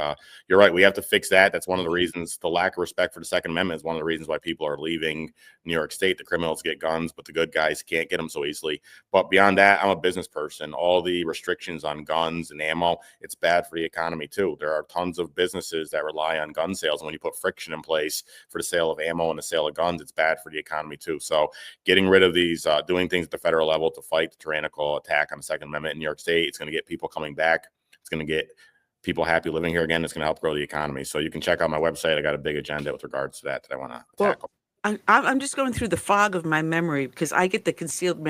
you're right, we have to fix that. That's one of the reasons. The lack of respect for the Second Amendment is one of the reasons why people are leaving New York State. The criminals get guns, but the good guys can't get them so easily. But beyond that, I'm a business person. All the restrictions on guns and ammo, it's bad for the economy too. There are tons of businesses that rely on gun sales. And when you put friction in place for the sale of ammo and the sale of guns, it's bad for the economy too. So getting rid of these, doing things at the federal level to fight the tyrannical attack on the Second Amendment in New York State, it's going to get people coming back. It's going to get people happy living here again. It's going to help grow the economy. So you can check out my website. I got a big agenda with regards to that I want to tackle. I'm just going through the fog of my memory because I get the concealed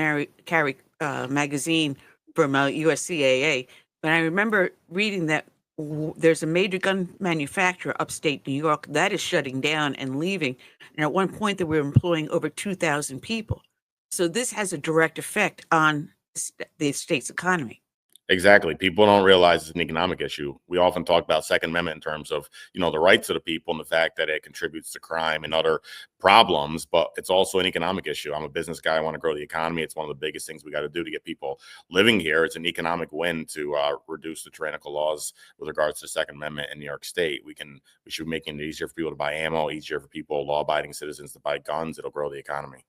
carry magazine from USCAA. But I remember reading that there's a major gun manufacturer upstate New York that is shutting down and leaving. And at one point, they were employing over 2,000 people. So this has a direct effect on the state's economy. Exactly. People don't realize it's an economic issue. We often talk about Second Amendment in terms of, the rights of the people and the fact that it contributes to crime and other problems, but it's also an economic issue. I'm a business guy. I want to grow the economy. It's one of the biggest things we got to do to get people living here. It's an economic win to reduce the tyrannical laws with regards to the Second Amendment in New York State. We should be making it easier for people to buy ammo, easier for people, law-abiding citizens, to buy guns. It'll grow the economy.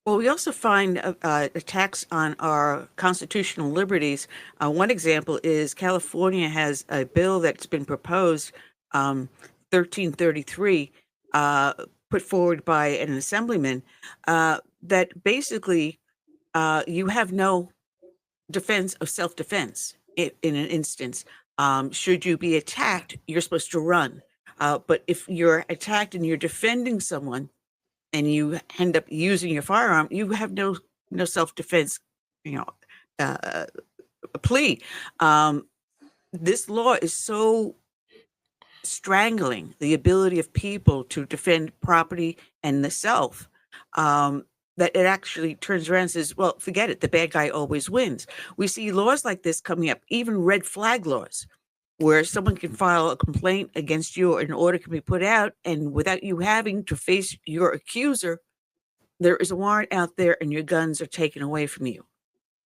Well, we also find attacks on our constitutional liberties. One example is California has a bill that's been proposed, 1333, put forward by an assemblyman, that basically you have no defense of self-defense in an instance. Should you be attacked, you're supposed to run. But if you're attacked and you're defending someone, and you end up using your firearm, you have no self-defense, plea. This law is so strangling the ability of people to defend property and the self, that it actually turns around and says, well, forget it. The bad guy always wins. We see laws like this coming up, even red flag laws, where someone can file a complaint against you or an order can be put out, and without you having to face your accuser, there is a warrant out there and your guns are taken away from you.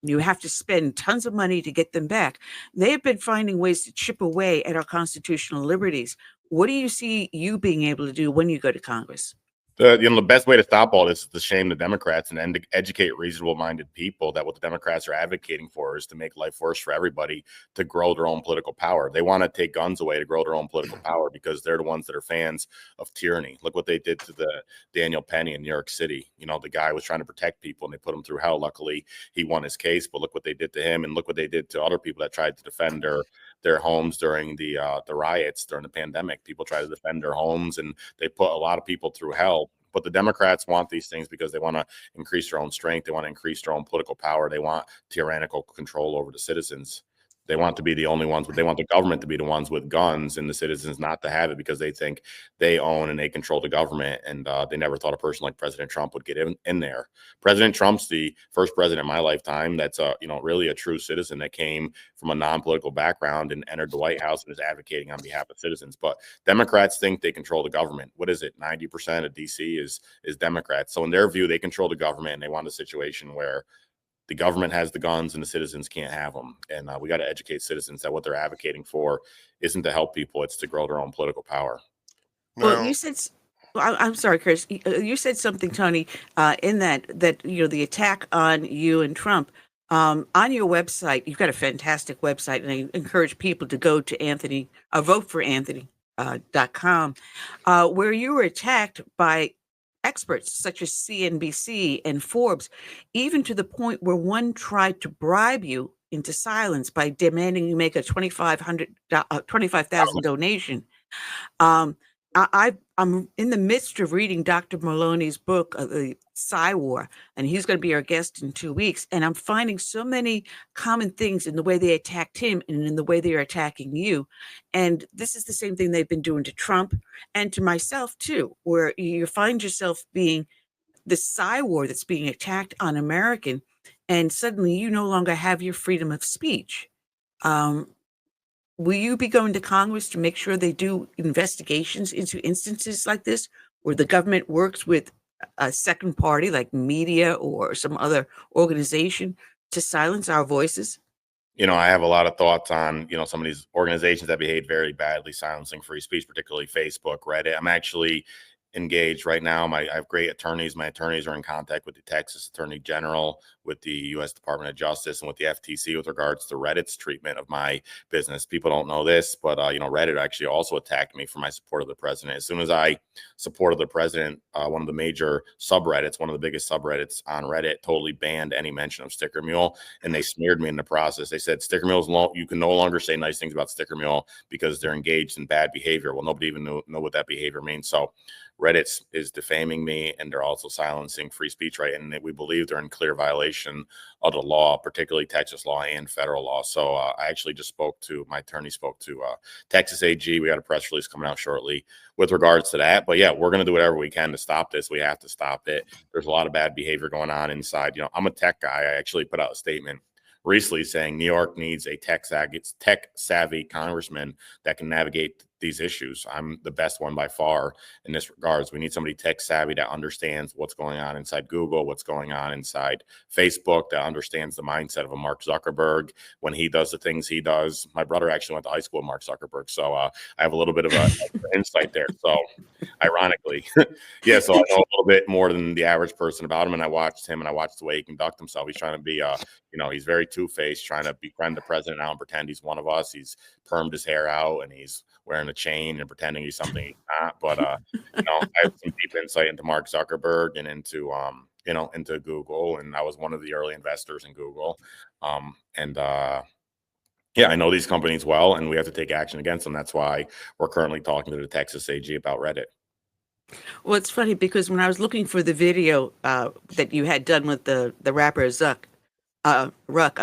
You have to spend tons of money to get them back. They've been finding ways to chip away at our constitutional liberties. What do you see you being able to do when you go to Congress? The best way to stop all this is to shame the Democrats and to educate reasonable-minded people that what the Democrats are advocating for is to make life worse for everybody, to grow their own political power. They want to take guns away to grow their own political power because they're the ones that are fans of tyranny. Look what they did to the Daniel Penny in New York City. The guy was trying to protect people and they put him through hell. Luckily, he won his case, but look what they did to him, and look what they did to other people that tried to defend their homes during the riots during the pandemic. People try to defend their homes and they put a lot of people through hell. But the Democrats want these things because they want to increase their own strength. They want to increase their own political power. They want tyrannical control over the citizens. They want to be the only ones, but they want the government to be the ones with guns and the citizens not to have it because they think they own and they control the government. And they never thought a person like President Trump would get in there. President Trump's the first president in my lifetime that's really a true citizen that came from a non-political background and entered the White House and is advocating on behalf of citizens. But Democrats think they control the government. What is it? 90% of DC is Democrats. So in their view, they control the government and they want a situation where the government has the guns and the citizens can't have them. And we got to educate citizens that what they're advocating for isn't to help people. It's to grow their own political power. Well, you said, I'm sorry, Chris, you said something, Tony, in that, the attack on you and Trump, on your website, you've got a fantastic website, and I encourage people to go to voteforanthony.com, where you were attacked by experts such as CNBC and Forbes, even to the point where one tried to bribe you into silence by demanding you make a $25,000 donation. I'm in the midst of reading Dr. Maloney's book, The Psy War, and he's going to be our guest in 2 weeks. And I'm finding so many common things in the way they attacked him and in the way they are attacking you. And this is the same thing they've been doing to Trump and to myself, too, where you find yourself being the Psy War that's being attacked on American, and suddenly you no longer have your freedom of speech. Will you be going to Congress to make sure they do investigations into instances like this, where the government works with a second party like media or some other organization to silence our voices? I have a lot of thoughts on, some of these organizations that behave very badly, silencing free speech, particularly Facebook, Reddit. I'm actually engaged right now. I have great attorneys. My attorneys are in contact with the Texas Attorney General. with the U.S. Department of Justice and with the FTC with regards to Reddit's treatment of my business. People don't know this, but Reddit actually also attacked me for my support of the president. As soon as I supported the president, one of the major subreddits, one of the biggest subreddits on Reddit, totally banned any mention of Sticker Mule, and they smeared me in the process. They said Sticker Mule's you can no longer say nice things about Sticker Mule because they're engaged in bad behavior. Well, nobody even know what that behavior means. So Reddit is defaming me, and they're also silencing free speech right, and we believe they're in clear violation of the law, particularly Texas law and federal law. So I actually just my attorney spoke to Texas AG. We got a press release coming out shortly with regards to that. But yeah, we're going to do whatever we can to stop this. We have to stop it. There's a lot of bad behavior going on inside. I'm a tech guy. I actually put out a statement recently saying New York needs a tech savvy congressman that can navigate these issues. I'm the best one by far in this regards. We need somebody tech savvy that understands what's going on inside Google, what's going on inside Facebook, that understands the mindset of a Mark Zuckerberg when he does the things he does. My brother actually went to high school with Mark Zuckerberg, so I have a little bit of an insight there. So ironically, yeah, so I know a little bit more than the average person about him, and I watched him and I watched the way he conducts himself. He's trying to be he's very two-faced, trying to befriend the president now and pretend he's one of us. He's permed his hair out and he's wearing a chain and pretending he's something he's not. But I have some deep insight into Mark Zuckerberg and into into Google, and I was one of the early investors in Google. Yeah, I know these companies well, and we have to take action against them. That's why we're currently talking to the Texas AG about Reddit. Well, it's funny because when I was looking for the video that you had done with the rapper Ruck,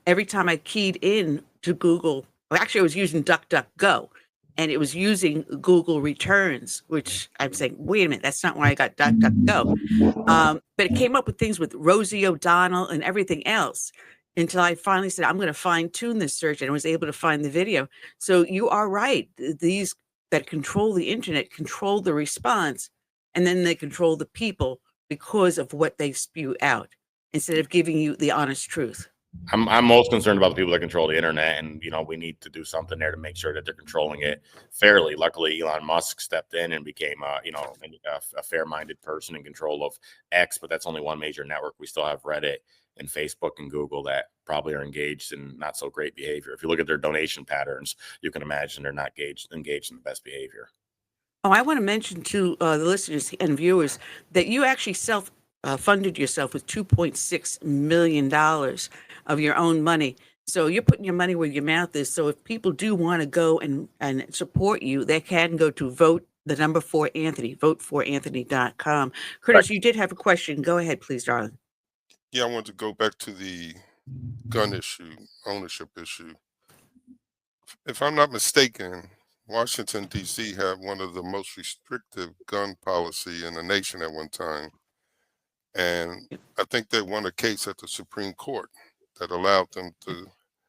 every time I keyed in to Google, actually I was using DuckDuckGo, and it was using Google returns, which I'm saying, wait a minute, that's not why I got DuckDuckGo. But it came up with things with Rosie O'Donnell and everything else until I finally said, I'm going to fine tune this search, and I was able to find the video. So you are right. These that control the internet control the response, and then they control the people because of what they spew out instead of giving you the honest truth. I'm most concerned about the people that control the internet, and we need to do something there to make sure that they're controlling it fairly. Luckily, Elon Musk stepped in and became a fair-minded person in control of X, but that's only one major network. We still have Reddit and Facebook and Google that probably are engaged in not so great behavior. If you look at their donation patterns, you can imagine they're not engaged in the best behavior. Oh, I want to mention to the listeners and viewers that you actually funded yourself with $2.6 million of your own money. So you're putting your money where your mouth is. So if people do want to go and support you, they can go to vote4Anthony, vote4Anthony.com. Curtis, you did have a question. Go ahead, please, darling. Yeah, I want to go back to the gun issue, ownership issue. If I'm not mistaken, Washington, D.C. had one of the most restrictive gun policy in the nation at one time. And I think they won a case at the Supreme Court that allowed them to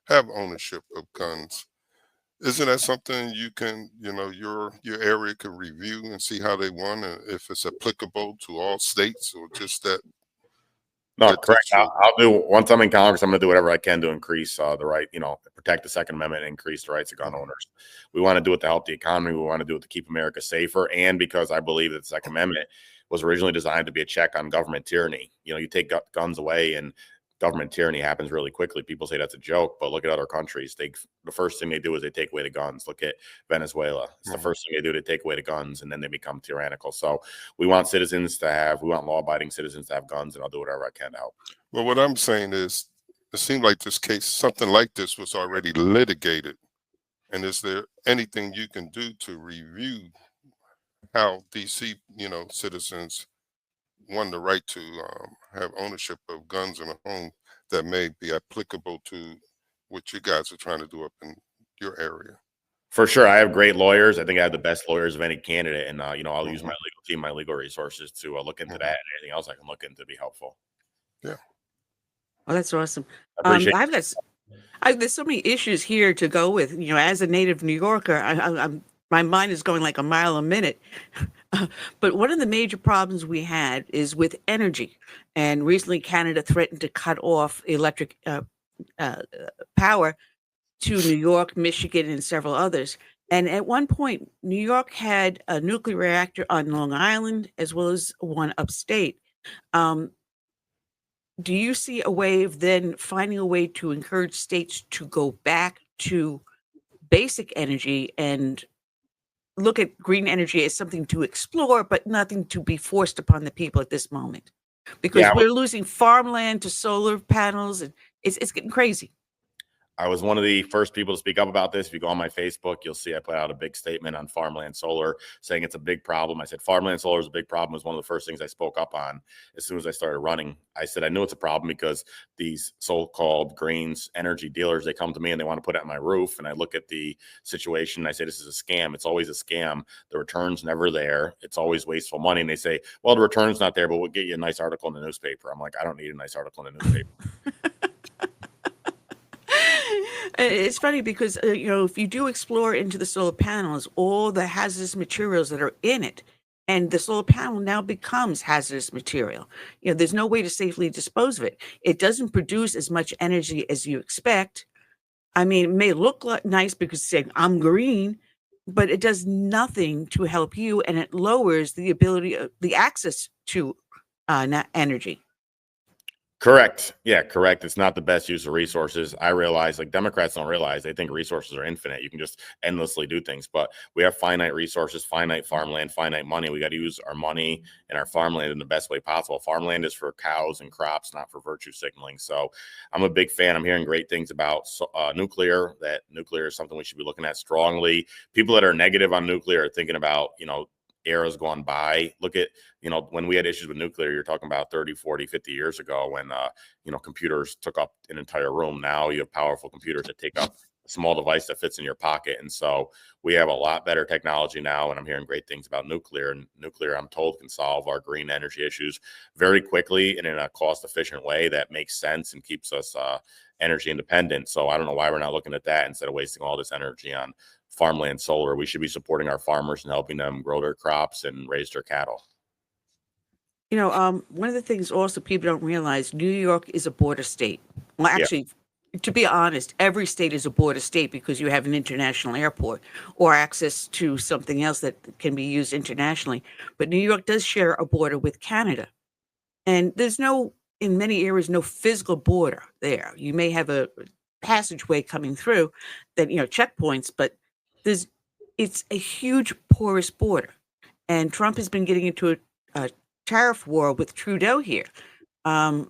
have ownership of guns. Isn't that something you can, your area can review and see how they won, and if it's applicable to all states or just that? No, correct. I'll do, once I'm in Congress, I'm going to do whatever I can to increase the right, protect the Second Amendment and increase the rights of gun owners. We want to do it to help the economy. We want to do it to keep America safer. And because I believe that the Second Amendment was originally designed to be a check on government tyranny. You take guns away and government tyranny happens really quickly. People say that's a joke, but look at other countries. The first thing they do is they take away the guns. Look at Venezuela. It's the first thing they do. They take away the guns, and then they become tyrannical. So we want law-abiding citizens to have guns, and I'll do whatever I can to help. Well, what I'm saying is, it seemed like this case, something like this was already litigated. And is there anything you can do to review how DC, citizens won the right to have ownership of guns in a home that may be applicable to what you guys are trying to do up in your area? For sure. I have great lawyers. I think I have the best lawyers of any candidate. And, I'll use my legal team, my legal resources to look into that and anything else I can look into to be helpful. Yeah. Oh, that's awesome. There's so many issues here to go with. As a native New Yorker, my mind is going like a mile a minute. But one of the major problems we had is with energy. And recently, Canada threatened to cut off electric power to New York, Michigan, and several others. And at one point, New York had a nuclear reactor on Long Island, as well as one upstate. do you see a way of then finding a way to encourage states to go back to basic energy and look at green energy as something to explore, but nothing to be forced upon the people at this moment? Because Yeah, we're losing farmland to solar panels, and it's getting crazy. I was one of the first people to speak up about this. If you go on my Facebook, you'll see I put out a big statement on farmland solar saying it's a big problem. I said farmland solar is a big problem. It was one of the first things I spoke up on as soon as I started running. I said I knew it's a problem because these so-called greens energy dealers, they come to me and they want to put it on my roof. And I look at the situation and I say, this is a scam. It's always a scam. The return's never there. It's always wasteful money. And they say, well, the return's not there, but we'll get you a nice article in the newspaper. I'm like, I don't need a nice article in the newspaper. It's funny because, if you do explore into the solar panels, all the hazardous materials that are in it, and the solar panel now becomes hazardous material. There's no way to safely dispose of it. It doesn't produce as much energy as you expect. I mean, it may look nice because it's saying, I'm green, but it does nothing to help you, and it lowers the ability, the access to energy. Correct. Yeah, correct. It's not the best use of resources. I realize, like, Democrats don't realize, they think resources are infinite. You can just endlessly do things, but we have finite resources, finite farmland, finite money. We got to use our money and our farmland in the best way possible. Farmland is for cows and crops, not for virtue signaling. So I'm a big fan. I'm hearing great things about nuclear, that nuclear is something we should be looking at strongly. People that are negative on nuclear are thinking about, eras gone by. Look at, when we had issues with nuclear, you're talking about 30, 40, 50 years ago when, computers took up an entire room. Now you have powerful computers that take up a small device that fits in your pocket. And so we have a lot better technology now. And I'm hearing great things about nuclear. And nuclear, I'm told, can solve our green energy issues very quickly and in a cost efficient way that makes sense and keeps us energy independent. So I don't know why we're not looking at that instead of wasting all this energy on farmland solar. We should be supporting our farmers and helping them grow their crops and raise their cattle. One of the things also people don't realize, New York is a border state. Well, actually, to be honest, every state is a border state because you have an international airport or access to something else that can be used internationally. But New York does share a border with Canada. And there's in many areas, no physical border there. You may have a passageway coming through that, checkpoints, but it's a huge porous border. And Trump has been getting into a tariff war with Trudeau here. Do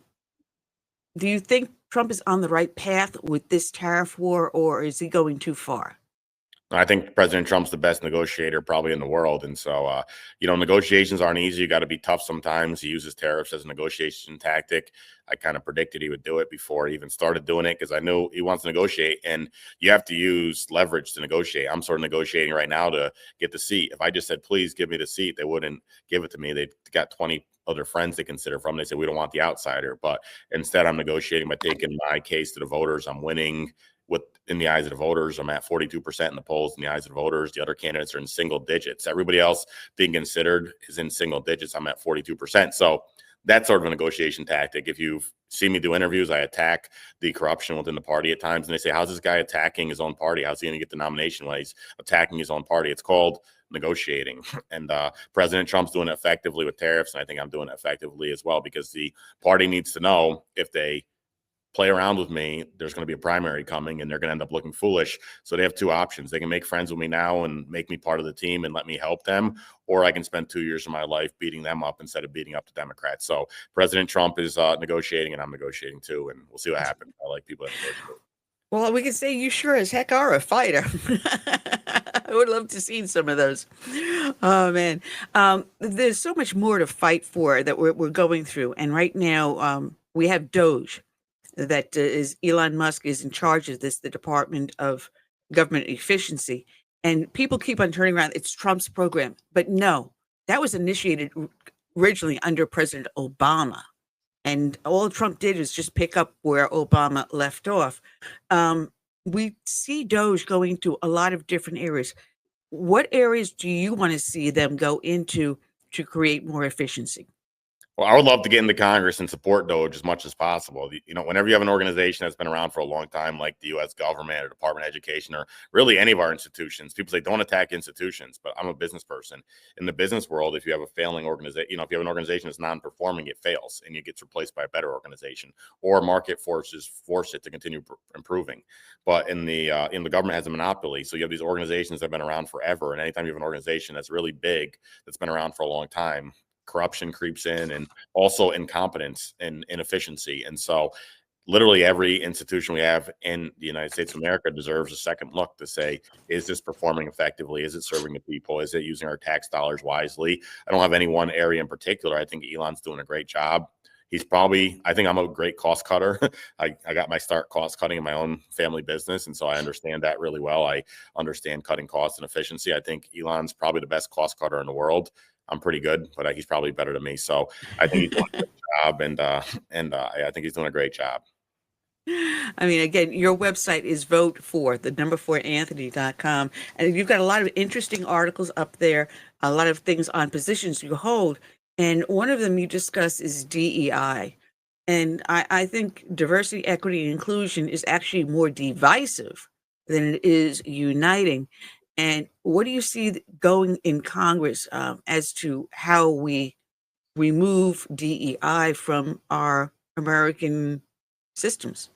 you think Trump is on the right path with this tariff war, or is he going too far? I think President Trump's the best negotiator probably in the world. And so, negotiations aren't easy. You got to be tough sometimes. He uses tariffs as a negotiation tactic. I kind of predicted he would do it before he even started doing it because I knew he wants to negotiate. And you have to use leverage to negotiate. I'm sort of negotiating right now to get the seat. If I just said, please give me the seat, they wouldn't give it to me. They've got 20 other friends to consider from. They said, we don't want the outsider. But instead, I'm negotiating by taking my case to the voters. I'm winning. In the eyes of the voters, I'm at 42% in the polls. In the eyes of the voters, the other candidates are in single digits. Everybody else being considered is in single digits. I'm at 42%. So that's sort of a negotiation tactic. If you see me do interviews, I attack the corruption within the party at times. And they say, how's this guy attacking his own party? How's he going to get the nomination when he's attacking his own party? It's called negotiating. And President Trump's doing it effectively with tariffs. And I think I'm doing it effectively as well because the party needs to know if they play around with me, there's going to be a primary coming and they're going to end up looking foolish. So they have two options. They can make friends with me now and make me part of the team and let me help them, or I can spend 2 years of my life beating them up instead of beating up the Democrats. So President Trump is negotiating and I'm negotiating too. And we'll see what happens. I like people that negotiate. Well, we can say you sure as heck are a fighter. I would love to see some of those. Oh, man. There's so much more to fight for that we're going through. And right now we have Doge. That is Elon Musk is in charge of this, the Department of Government Efficiency. And people keep on turning around. It's Trump's program. But no, that was initiated originally under President Obama. And all Trump did is just pick up where Obama left off. We see Doge going to a lot of different areas. What areas do you want to see them go into to create more efficiency? Well, I would love to get into Congress and support Doge as much as possible. You know, whenever you have an organization that's been around for a long time, like the U.S. government or Department of Education, or really any of our institutions, people say don't attack institutions, but I'm a business person. In the business world, if you have a failing organization, you know, if you have an organization that's non-performing, it fails and it gets replaced by a better organization, or market forces force it to continue improving. But in the government has a monopoly, so you have these organizations that have been around forever, and anytime you have an organization that's really big, that's been around for a long time, corruption creeps in, and also incompetence and inefficiency. And so literally every institution we have in the United States of America deserves a second look to say, is this performing effectively? Is it serving the people? Is it using our tax dollars wisely? I don't have any one area in particular. I think Elon's doing a great job. He's probably, I think I'm a great cost cutter. I got my start cost cutting in my own family business. And so I understand that really well. I understand cutting costs and efficiency. I think Elon's probably the best cost cutter in the world. I'm pretty good, but he's probably better than me. So I think he's doing a great job, and I think he's doing a great job. I mean, again, your website is vote4Anthony.com, and you've got a lot of interesting articles up there, a lot of things on positions you hold, and one of them you discuss is DEI. And I think diversity, equity, and inclusion is actually more divisive than it is uniting. And what do you see going in Congress as to how we remove DEI from our American systems?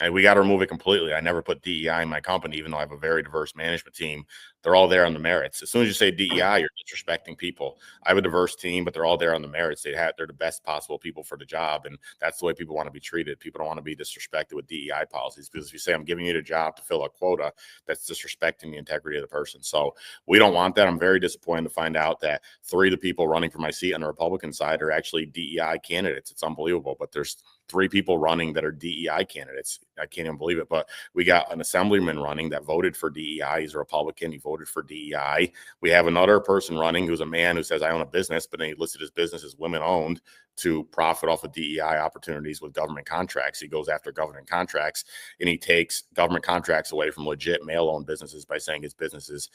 And we got to remove it completely. I never put DEI in my company, even though I have a very diverse management team. They're all there on the merits. As soon as you say DEI, you're disrespecting people. I have a diverse team, but they're all there on the merits. They're the best possible people for the job, and that's the way people want to be treated. People don't want to be disrespected with DEI policies, because if you say I'm giving you the job to fill a quota, that's disrespecting the integrity of the person. So we don't want that. I'm very disappointed to find out that 3 of the people running for my seat on the Republican side are actually DEI candidates. It's unbelievable, but there's 3 people running that are DEI candidates. I can't even believe it. But we got an assemblyman running that voted for DEI. He's a Republican. He voted for DEI. We have another person running who's a man who says, I own a business, but then he listed his business as women owned to profit off of DEI opportunities with government contracts. He goes after government contracts, and he takes government contracts away from legit male-owned businesses by saying his business is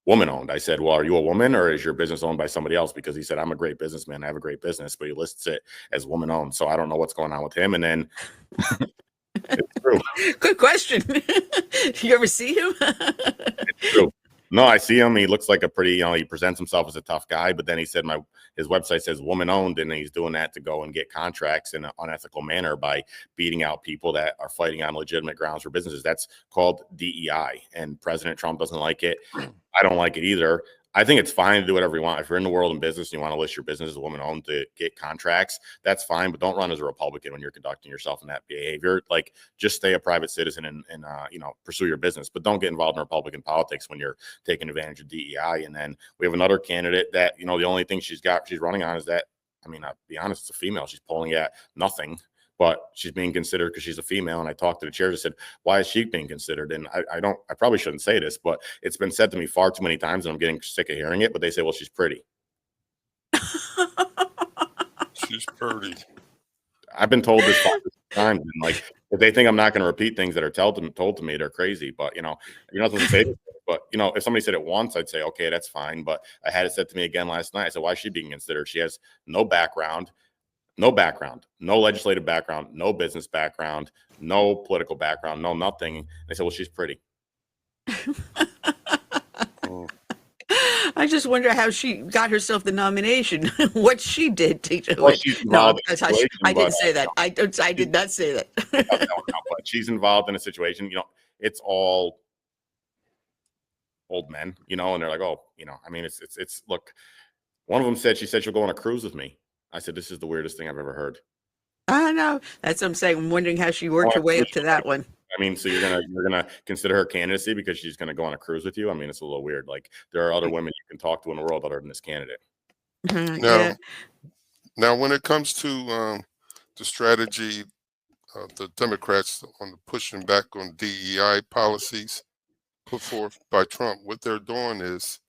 woman-owned. I said, well, are you a woman, or is your business owned by somebody else? Because he said, I'm a great businessman. I have a great business, but he lists it as woman-owned. So I don't know what's going on with him. And then it's true. Good question. You ever see him? It's true. No, I see him. He looks like a pretty, he presents himself as a tough guy, but then he said his website says woman owned, and he's doing that to go and get contracts in an unethical manner by beating out people that are fighting on legitimate grounds for businesses. That's called DEI, and President Trump doesn't like it. I don't like it either. I think it's fine to do whatever you want. If you're in the world in business and you want to list your business as a woman owned to get contracts, that's fine. But don't run as a Republican when you're conducting yourself in that behavior. Like, just stay a private citizen and pursue your business. But don't get involved in Republican politics when you're taking advantage of DEI. And then we have another candidate that, the only thing she's running on is that, I'll be honest, it's a female. She's polling at nothing. But she's being considered because she's a female. And I talked to the chair. I said, why is she being considered? And I probably shouldn't say this, but it's been said to me far too many times, and I'm getting sick of hearing it. But they say, well, she's pretty. She's pretty. I've been told this 5 times. And like, if they think I'm not going to repeat things that are told to me, they're crazy. But, you're not supposed to say this. But, if somebody said it once, I'd say, okay, that's fine. But I had it said to me again last night. I said, why is she being considered? She has no background. No background, no legislative background, no business background, no political background, no nothing. They said, well, she's pretty. I just wonder how she got herself the nomination. What she did to do well, it. No, I didn't say that. I did not say that. But she's involved in a situation. It's all old men. And they're like, oh, it's look. One of them said she'll go on a cruise with me. I said, this is the weirdest thing I've ever heard. I know. That's what I'm saying. I'm wondering how she worked her way up to that one. So you're gonna consider her candidacy because she's gonna go on a cruise with you? It's a little weird. Like, there are other women you can talk to in the world other than this candidate. Now, when it comes to the strategy of the Democrats on pushing back on DEI policies put forth by Trump, what they're doing is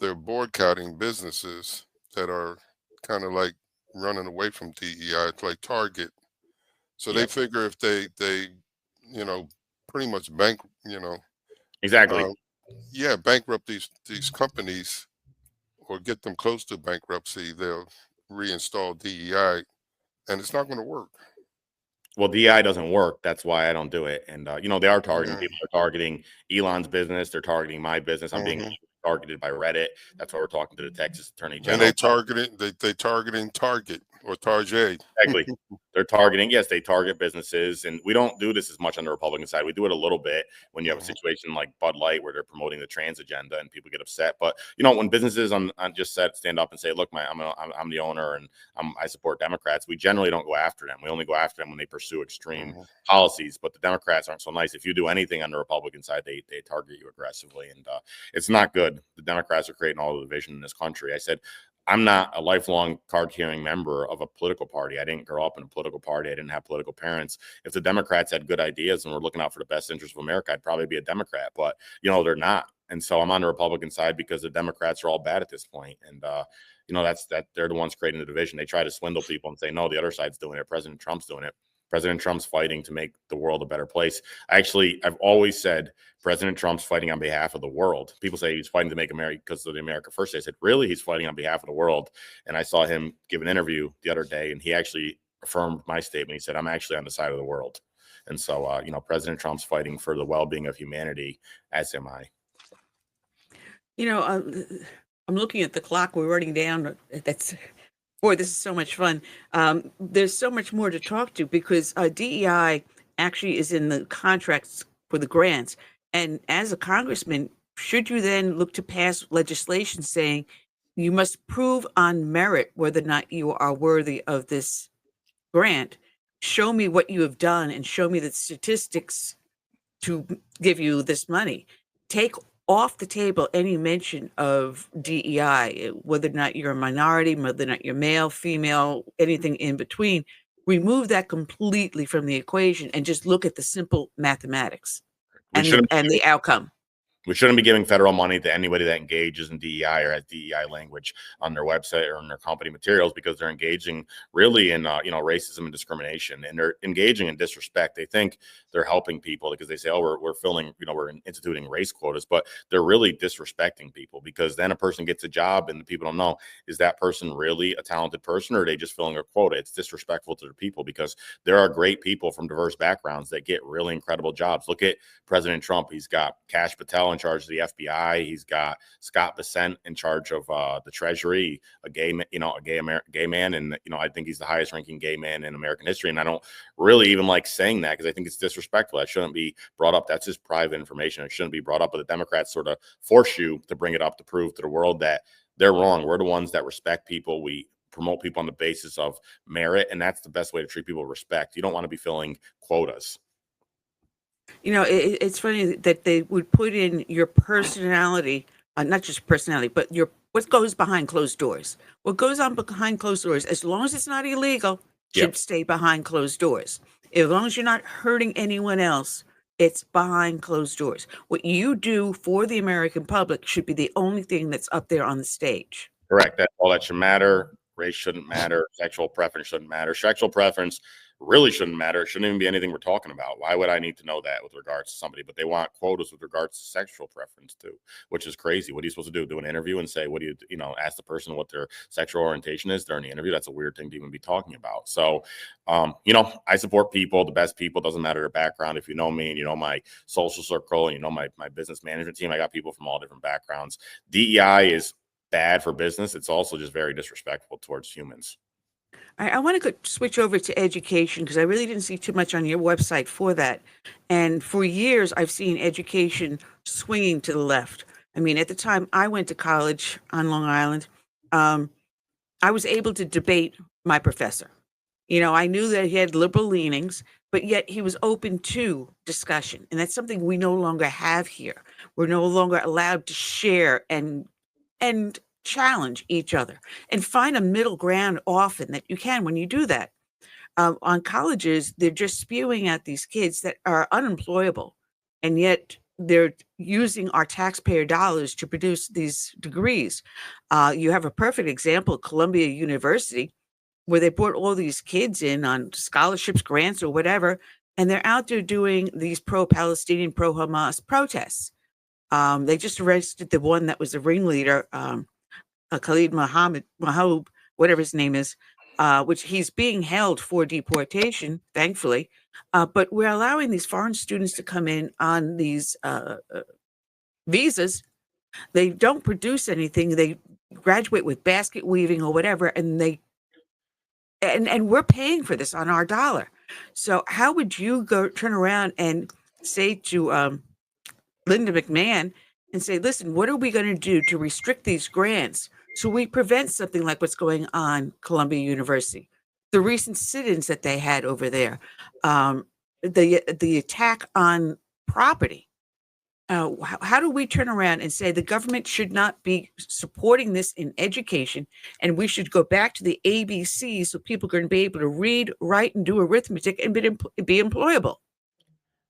they're boycotting businesses that are kind of like running away from DEI. It's like Target. So they figure if they pretty much exactly. Bankrupt these companies or get them close to bankruptcy, they'll reinstall DEI, and it's not going to work. Well, DEI doesn't work. That's why I don't do it. And they are targeting Yeah. people. They're targeting Elon's business. They're targeting my business. I'm being targeted by Reddit. That's why we're talking to the Texas Attorney General. And they targeting Target or Target. Exactly. They're targeting, yes, they target businesses. And we don't do this as much on the Republican side. We do it a little bit when you have a situation like Bud Light where they're promoting the trans agenda and people get upset. But, when businesses on just stand up and say, look, I'm the owner and I support Democrats, we generally don't go after them. We only go after them when they pursue extreme policies. But the Democrats aren't so nice. If you do anything on the Republican side, they target you aggressively. And it's not good. The Democrats are creating all the division in this country. I said, I'm not a lifelong card-carrying member of a political party. I didn't grow up in a political party. I didn't have political parents. If the Democrats had good ideas and were looking out for the best interest of America, I'd probably be a Democrat. But, they're not. And so I'm on the Republican side because the Democrats are all bad at this point. And, they're the ones creating the division. They try to swindle people and say, no, the other side's doing it. President Trump's doing it. President Trump's fighting to make the world a better place. I've always said President Trump's fighting on behalf of the world. People say he's fighting to make America because of the America First. I said, really? He's fighting on behalf of the world. And I saw him give an interview the other day, and he actually affirmed my statement. He said, I'm actually on the side of the world. And so, President Trump's fighting for the well-being of humanity, as am I. I'm looking at the clock. We're running down. Boy, this is so much fun. There's so much more to talk to because DEI actually is in the contracts for the grants. And as a congressman, should you then look to pass legislation saying you must prove on merit whether or not you are worthy of this grant? Show me what you have done and show me the statistics to give you this money. Take off the table any mention of DEI, whether or not you're a minority, whether or not you're male, female, anything in between. Remove that completely from the equation and just look at the simple mathematics and the outcome. We shouldn't be giving federal money to anybody that engages in DEI or has DEI language on their website or on their company materials because they're engaging really in, racism and discrimination, and they're engaging in disrespect. They think they're helping people because they say, oh, we're filling, we're instituting race quotas, but they're really disrespecting people because then a person gets a job and the people don't know, is that person really a talented person or are they just filling a quota? It's disrespectful to the people because there are great people from diverse backgrounds that get really incredible jobs. Look at President Trump. He's got Kash Patel in charge of the FBI. He's got Scott Bessent in charge of the Treasury, a gay man, and I think he's the highest ranking gay man in American history. And I don't really even like saying that because I think it's disrespectful. That shouldn't be brought up. That's just private information. It shouldn't be brought up. But the Democrats sort of force you to bring it up to prove to the world that they're wrong. We're the ones that respect people. We promote people on the basis of merit, and that's the best way to treat people with respect. You don't want to be filling quotas. It's funny that they would put in your personality, not just personality, but what goes behind closed doors. What goes on behind closed doors, as long as it's not illegal, should stay behind closed doors. As long as you're not hurting anyone else, it's behind closed doors. What you do for the American public should be the only thing that's up there on the stage. Correct. That's all that should matter. Race shouldn't matter. Sexual preference shouldn't matter. Sexual preference really shouldn't matter. It shouldn't even be anything we're talking about. Why would I need to know that with regards to somebody? But they want quotas with regards to sexual preference too, which is crazy. What are you supposed to do? Do an interview and say, what do you ask the person what their sexual orientation is during the interview? That's a weird thing to even be talking about. So, I support people, the best people, doesn't matter their background. If you know me and you know my social circle and you know my business management team, I got people from all different backgrounds. DEI is bad for business. It's also just very disrespectful towards humans. I want to switch over to education because I really didn't see too much on your website for that. And for years, I've seen education swinging to the left. I mean, at the time I went to college on Long Island, I was able to debate my professor. I knew that he had liberal leanings, but yet he was open to discussion. And that's something we no longer have here. We're no longer allowed to share and challenge each other and find a middle ground often that you can when you do that. On colleges, they're just spewing at these kids that are unemployable, and yet they're using our taxpayer dollars to produce these degrees. You have a perfect example, Columbia University, where they brought all these kids in on scholarships, grants, or whatever, and they're out there doing these pro-Palestinian, pro-Hamas protests. They just arrested the one that was the ringleader, Khalid Mahoub, whatever his name is, which he's being held for deportation, thankfully. But we're allowing these foreign students to come in on these visas. They don't produce anything. They graduate with basket weaving or whatever, and we're paying for this on our dollar. So how would you turn around and say to Linda McMahon and say, listen, what are we going to do to restrict these grants so we prevent something like what's going on Columbia University, the recent sit-ins that they had over there, the attack on property? How do we turn around and say the government should not be supporting this in education, and we should go back to the ABCs so people are going to be able to read, write, and do arithmetic and be employable?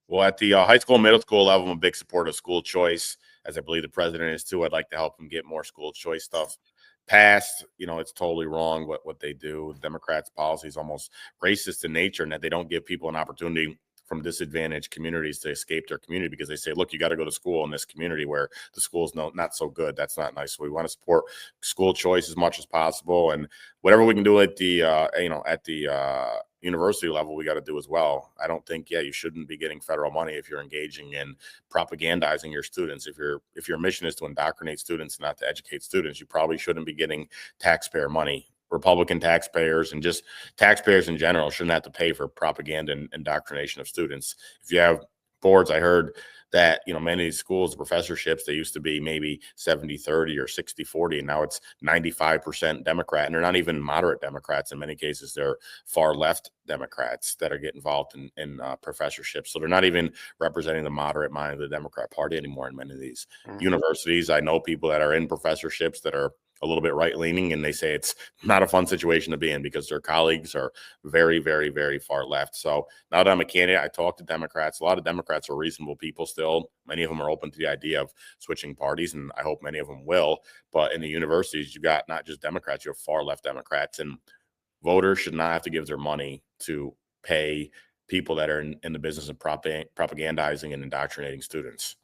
Well, at the high school, middle school level, I'm a big supporter of school choice, as I believe the president is too. I'd like to help them get more school choice stuff passed. It's totally wrong what they do. Democrats' policy is almost racist in nature, and that they don't give people an opportunity from disadvantaged communities to escape their community, because they say, look, you got to go to school in this community where the school's not so good. That's not nice. So we want to support school choice as much as possible, and whatever we can do at the university level, we got to do as well. I don't think, you shouldn't be getting federal money if you're engaging in propagandizing your students. If your mission is to indoctrinate students, not to educate students, you probably shouldn't be getting taxpayer money. Republican taxpayers and just taxpayers in general shouldn't have to pay for propaganda and indoctrination of students. If you have boards, I heard that, many of these schools, the professorships, they used to be maybe 70-30 or 60-40, and now it's 95% Democrat, and they're not even moderate Democrats. In many cases, they're far left Democrats that are getting involved in professorships. So they're not even representing the moderate mind of the Democrat Party anymore in many of these universities. I know people that are in professorships that are a little bit right-leaning, and they say it's not a fun situation to be in because their colleagues are very, very, very far left. So now that I'm a candidate, I talk to Democrats. A lot of Democrats are reasonable people still. Many of them are open to the idea of switching parties, and I hope many of them will. But in the universities, you got not just Democrats, you have far left Democrats, and voters should not have to give their money to pay people that are in the business of propagandizing and indoctrinating students.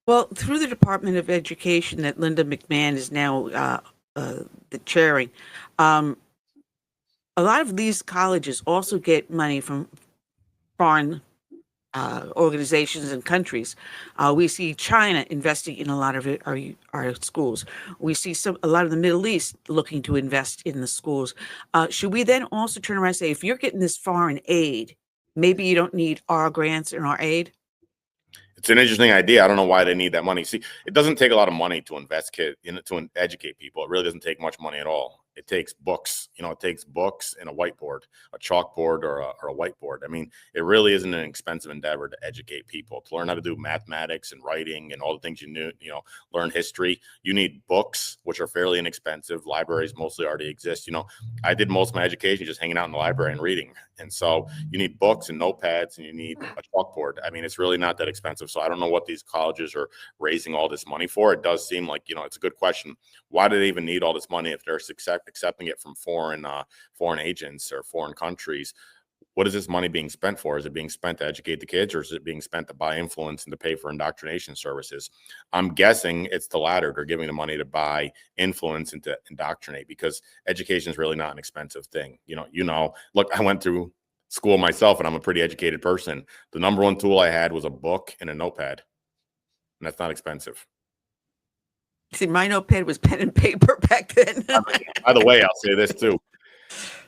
Well, through the Department of Education that Linda McMahon is now the chairing, a lot of these colleges also get money from foreign organizations and countries. We see China investing in a lot of our schools. We see a lot of the Middle East looking to invest in the schools. Should we then also turn around and say, if you're getting this foreign aid, maybe you don't need our grants and our aid? It's an interesting idea. I don't know why they need that money. See, it doesn't take a lot of money to to educate people. It really doesn't take much money at all. It takes books. It takes books and a whiteboard, a chalkboard or a whiteboard. I mean, it really isn't an expensive endeavor to educate people, to learn how to do mathematics and writing and all the things learn history. You need books, which are fairly inexpensive. Libraries mostly already exist. I did most of my education just hanging out in the library and reading. And so you need books and notepads, and you need a chalkboard. I mean, it's really not that expensive. So I don't know what these colleges are raising all this money for. It does seem like, it's a good question. Why do they even need all this money if they're accepting it from foreign agents or foreign countries? What is this money being spent for? Is it being spent to educate the kids, or is it being spent to buy influence and to pay for indoctrination services? I'm guessing it's the latter. They're giving the money to buy influence and to indoctrinate, because education is really not an expensive thing. Look, I went through school myself, and I'm a pretty educated person. The number one tool I had was a book and a notepad, and that's not expensive. See, my notepad was pen and paper back then. By the way, I'll say this too.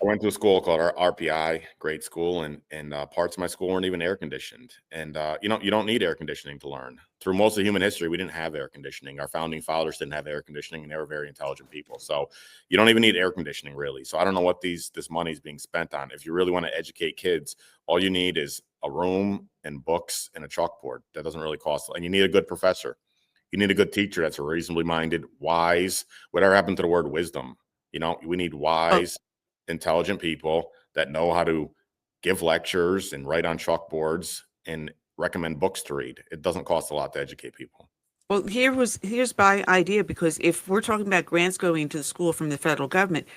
I went to a school called RPI, great school, and parts of my school weren't even air conditioned. And you don't need air conditioning to learn. Through most of human history, we didn't have air conditioning. Our founding fathers didn't have air conditioning, and they were very intelligent people. So you don't even need air conditioning, really. So I don't know what this money is being spent on. If you really want to educate kids, all you need is a room and books and a chalkboard. That doesn't really cost, and you need a good professor. You need a good teacher that's reasonably minded, wise. Whatever happened to the word wisdom? We need wise, intelligent people that know how to give lectures and write on chalkboards and recommend books to read. It doesn't cost a lot to educate people. Well, here's my idea, because if we're talking about grants going to the school from the federal government,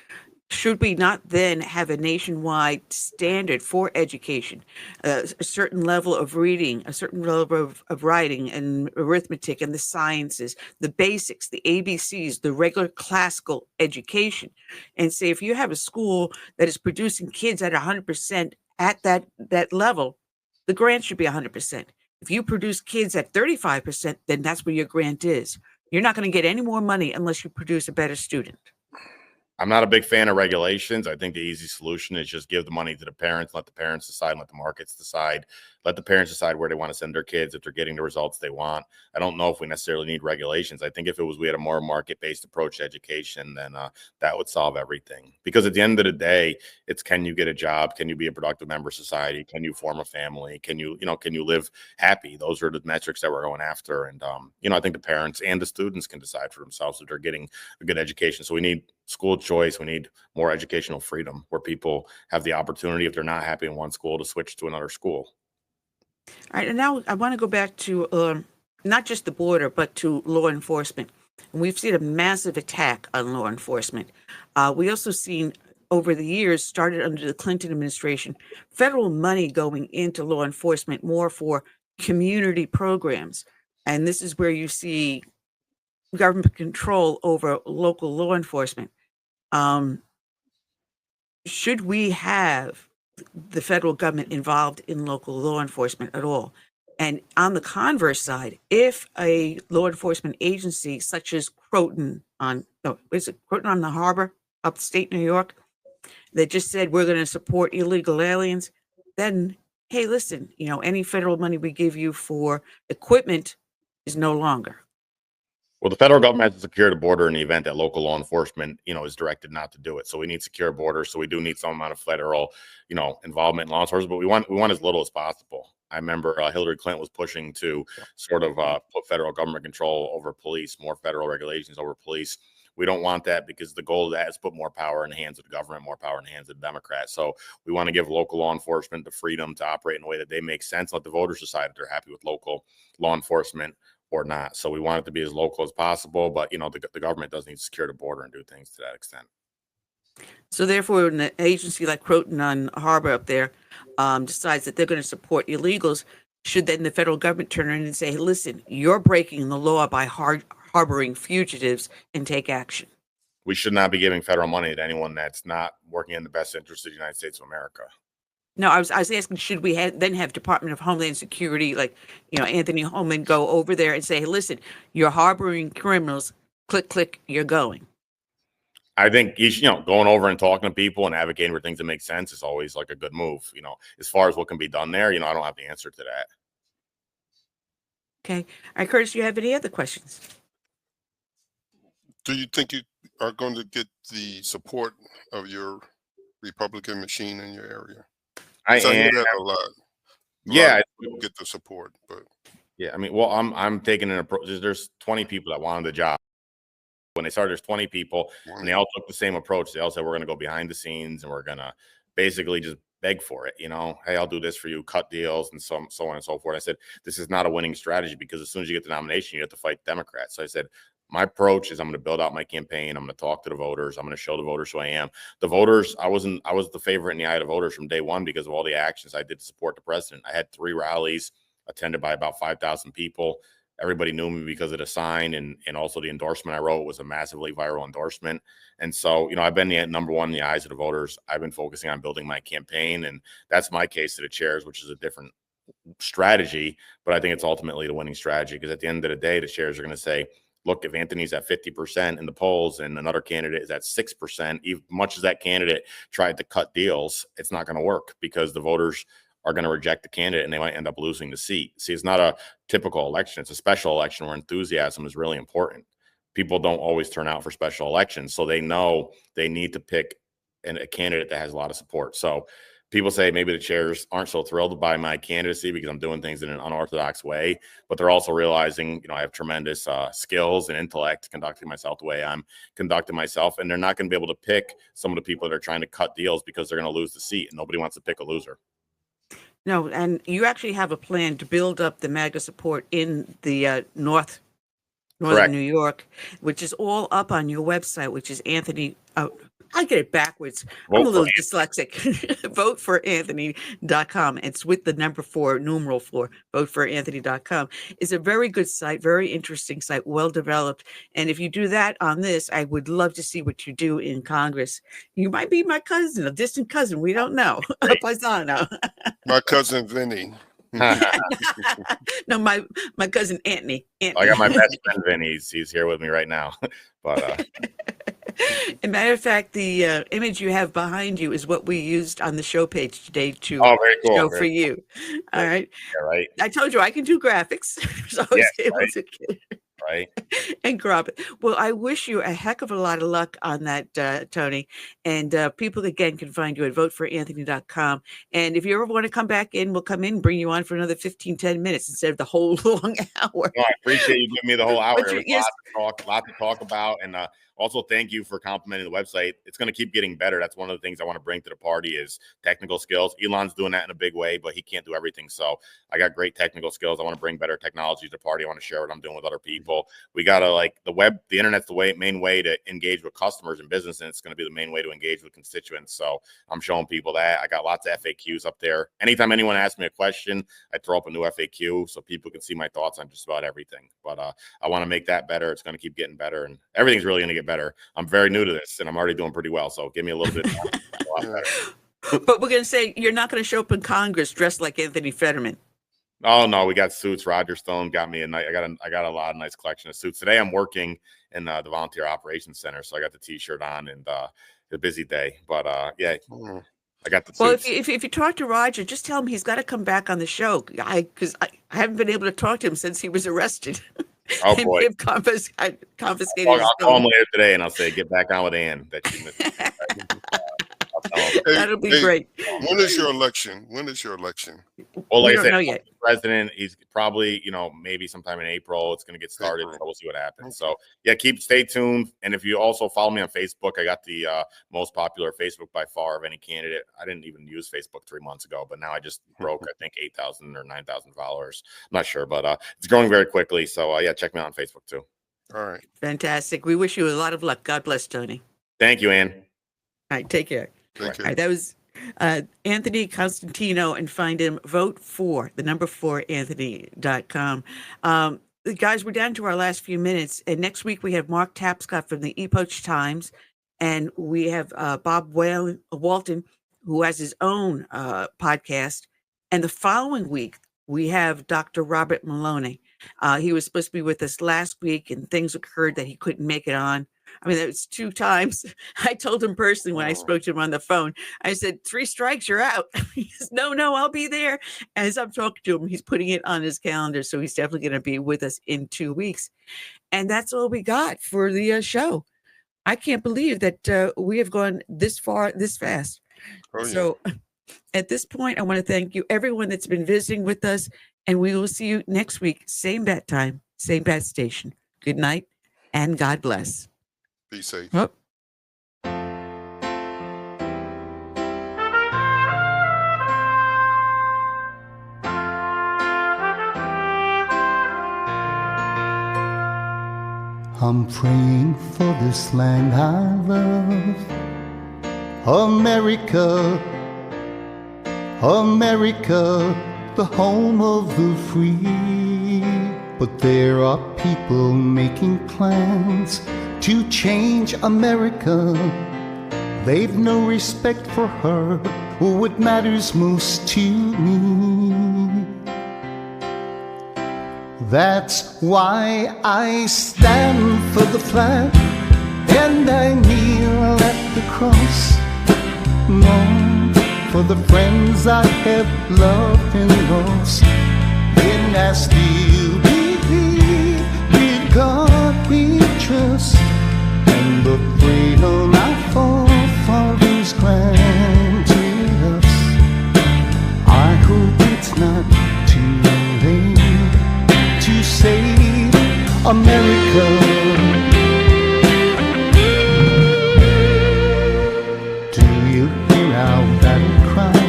should we not then have a nationwide standard for education, a certain level of reading, a certain level of writing and arithmetic and the sciences, the basics, the ABCs, the regular classical education, and say if you have a school that is producing kids at 100% at that level, the grant should be 100%. If you produce kids at 35%, then that's where your grant is. You're not going to get any more money unless you produce a better student. I'm not a big fan of regulations. I think the easy solution is just give the money to the parents, let the parents decide, and let the markets decide. Let the parents decide where they want to send their kids if they're getting the results they want. I don't know if we necessarily need regulations. I think if we had a more market-based approach to education, then that would solve everything. Because at the end of the day, it's can you get a job? Can you be a productive member of society? Can you form a family? Can you live happy? Those are the metrics that we're going after. And I think the parents and the students can decide for themselves if they're getting a good education. So we need school choice. We need more educational freedom where people have the opportunity, if they're not happy in one school, to switch to another school. All right, and now I want to go back to not just the border, but to law enforcement. And we've seen a massive attack on law enforcement. We also seen over the years, started under the Clinton administration, federal money going into law enforcement more for community programs. And this is where you see government control over local law enforcement. Should we have the federal government involved in local law enforcement at all? And on the converse side, if a law enforcement agency such as Croton on the harbor, upstate New York, that just said we're going to support illegal aliens, then hey, listen, any federal money we give you for equipment is no longer. Well, the federal government has to secure the border in the event that local law enforcement, is directed not to do it. So we need secure borders. So we do need some amount of federal, involvement in law enforcement, but we want as little as possible. I remember Hillary Clinton was pushing to sort of put federal government control over police, more federal regulations over police. We don't want that because the goal of that is put more power in the hands of the government, more power in the hands of the Democrats. So we want to give local law enforcement the freedom to operate in a way that they make sense. Let the voters decide if they're happy with local law enforcement or not. So we want it to be as local as possible, but the government does need to secure the border and do things to that extent. So therefore, when an agency like Croton on Harbor up there decides that they're going to support illegals, should then the federal government turn around and say, hey, listen, you're breaking the law by harboring fugitives and take action? We should not be giving federal money to anyone that's not working in the best interest of the United States of America. No, I was asking, should we then have Department of Homeland Security, like, Anthony Holman, go over there and say, hey, listen, you're harboring criminals, click, click, you're going. I think going over and talking to people and advocating for things that make sense is always like a good move. As far as what can be done there, I don't have the answer to that. Okay. All right, Curtis, do you have any other questions? Do you think you are going to get the support of your Republican machine in your area? I hear that a lot. Yeah, people get the support, but yeah, I'm taking an approach. There's 20 people that wanted the job. When they started, there's 20 people, and they all took the same approach. They all said, we're going to go behind the scenes, and we're going to basically just beg for it. Hey, I'll do this for you, cut deals, and so on and so forth. I said, this is not a winning strategy because as soon as you get the nomination, you have to fight Democrats. So I said, my approach is I'm going to build out my campaign. I'm going to talk to the voters. I'm going to show the voters who I am. The voters, I was the favorite in the eye of the voters from day one because of all the actions I did to support the president. I had 3 rallies attended by about 5,000 people. Everybody knew me because of the sign and also the endorsement I wrote was a massively viral endorsement. And so, I've been the number one in the eyes of the voters. I've been focusing on building my campaign, and that's my case to the chairs, which is a different strategy, but I think it's ultimately the winning strategy because at the end of the day, the chairs are going to say, look, if Anthony's at 50% in the polls and another candidate is at 6%, even much as that candidate tried to cut deals, it's not going to work because the voters are going to reject the candidate and they might end up losing the seat. See, it's not a typical election. It's a special election where enthusiasm is really important. People don't always turn out for special elections, so they know they need to pick a candidate that has a lot of support. So people say maybe the chairs aren't so thrilled by my candidacy because I'm doing things in an unorthodox way, but they're also realizing, I have tremendous skills and intellect conducting myself the way I'm conducting myself. And they're not going to be able to pick some of the people that are trying to cut deals because they're going to lose the seat. And nobody wants to pick a loser. No, and you actually have a plan to build up the MAGA support in the North Northern Correct. New York, which is all up on your website, which is Anthony. Oh, I get it backwards. I'm a Vote for little dyslexic. Voteforanthony.com. It's with the number 4, numeral 4, voteforanthony.com. It's a very good site, very interesting site, well developed. And if you do that on this, I would love to see what you do in Congress. You might be my cousin, a distant cousin. We don't know. A paisano. My cousin Vinny. No, my cousin Anthony. I got my best friend Vinny. He's here with me right now. But as a matter of fact, the image you have behind you is what we used on the show page today to very cool. show Very for you. All right. Yeah, right. I told you I can do graphics. So I was able right. to Right. and crop it. Well, I wish you a heck of a lot of luck on that, Tony. And people, again, can find you at voteforanthony.com. And if you ever want to come back in, we'll come in and bring you on for another 15, 10 minutes instead of the whole long hour. No, I appreciate you giving me the whole hour. But There was a lot to talk about. And also, thank you for complimenting the website. It's going to keep getting better. That's one of the things I want to bring to the party is technical skills. Elon's doing that in a big way, but he can't do everything. So I got great technical skills. I want to bring better technology to the party. I want to share what I'm doing with other people. We got to the internet's the main way to engage with customers and business, and it's going to be the main way to engage with constituents. So I'm showing people that. I got lots of FAQs up there. Anytime anyone asks me a question, I throw up a new FAQ so people can see my thoughts on just about everything. But I want to make that better. It's going to keep getting better, and everything's really going to get better. I'm very new to this, and I'm already doing pretty well. So give me a little bit better. But we're going to say you're not going to show up in Congress dressed like Anthony Fetterman. Oh no, we got suits. Roger Stone got me I got a lot of nice collection of suits. Today I'm working in the Volunteer Operations Center, so I got the T-shirt on and a busy day. But yeah, I got the suits. Well, if you talk to Roger, just tell him he's got to come back on the show. Because I haven't been able to talk to him since he was arrested. Oh boy! Confiscated. I'll call him later today, and I'll say, "Get back on with Ann." That you missed. That'll be great. When is your election? Well, like we I said, don't know yet. President, he's probably, maybe sometime in April. It's going to get started. So we'll see what happens. So yeah, stay tuned. And if you also follow me on Facebook, I got the most popular Facebook by far of any candidate. I didn't even use Facebook 3 months ago, but now I just broke, I think 8,000 or 9,000 followers. I'm not sure, but it's growing very quickly. So yeah, check me out on Facebook too. All right. Fantastic. We wish you a lot of luck. God bless, Tony. Thank you, Ann. All right, take care. Thank you. All right, that was Anthony Constantino, and find him, vote for, the number 4, Anthony.com. Guys, we're down to our last few minutes, and next week we have Mark Tapscott from the Epoch Times, and we have Bob Walton, who has his own podcast, and the following week we have Dr. Robert Maloney. He was supposed to be with us last week, and things occurred that he couldn't make it on. I mean, that was 2 times. I told him personally when I spoke to him on the phone, I said, 3 strikes, you're out. He says, no, I'll be there. As I'm talking to him, he's putting it on his calendar. So he's definitely going to be with us in 2 weeks. And that's all we got for the show. I can't believe that we have gone this far, this fast. Oh, yeah. So at this point, I want to thank you, everyone that's been visiting with us. And we will see you next week. Same bat time, same bat station. Good night and God bless. Be safe. Oh. I'm praying for this land I love, America, America, the home of the free. But there are people making plans to change America. They've no respect for her or what matters most to me. That's why I stand for the flag and I kneel at the cross. Long for the friends I have loved and lost. And I still believe with God we trust, and the freedom our forefathers granted us. I hope it's not too late to save America. Do you hear our battle cry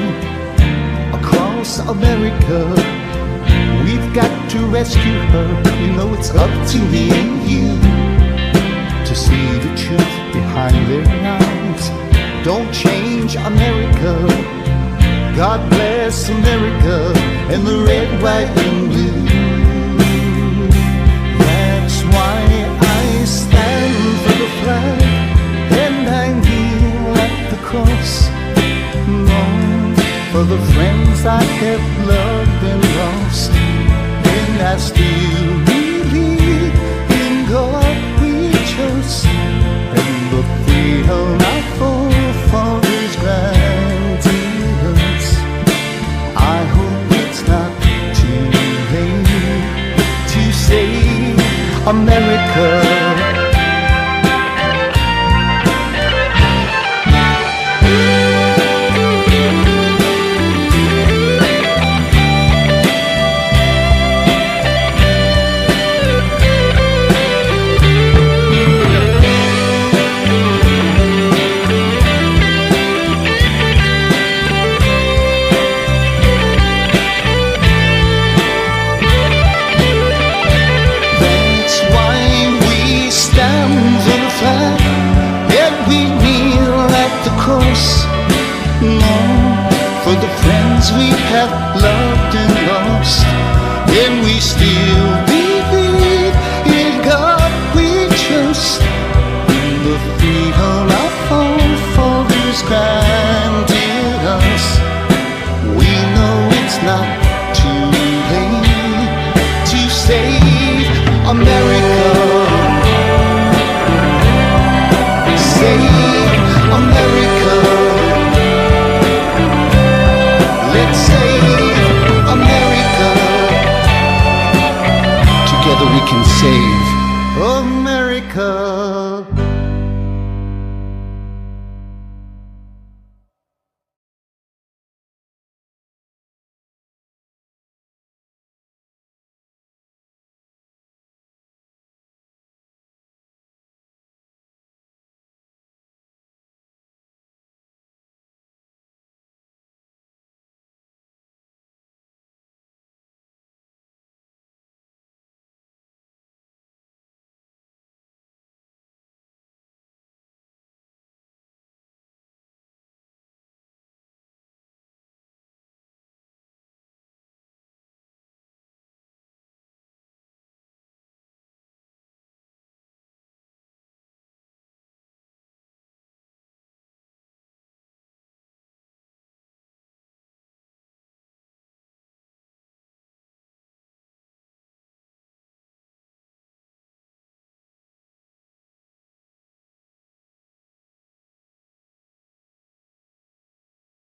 across America? We've got to rescue her. You know it's up to me and you to see the truth behind their eyes. Don't change America. God bless America and the red, white, and blue. That's why I stand for the flag and I kneel at the cross. Long for the friends I have loved and lost. And I still believe in God we trust, and the freedom our forefathers granted us. I hope it's not too late to save America. For the friends we have loved and lost, and we still believe in God we trust, in the freedom our forefathers granted us. We know it's not too late to save America. Save America. Let's save America. Together we can save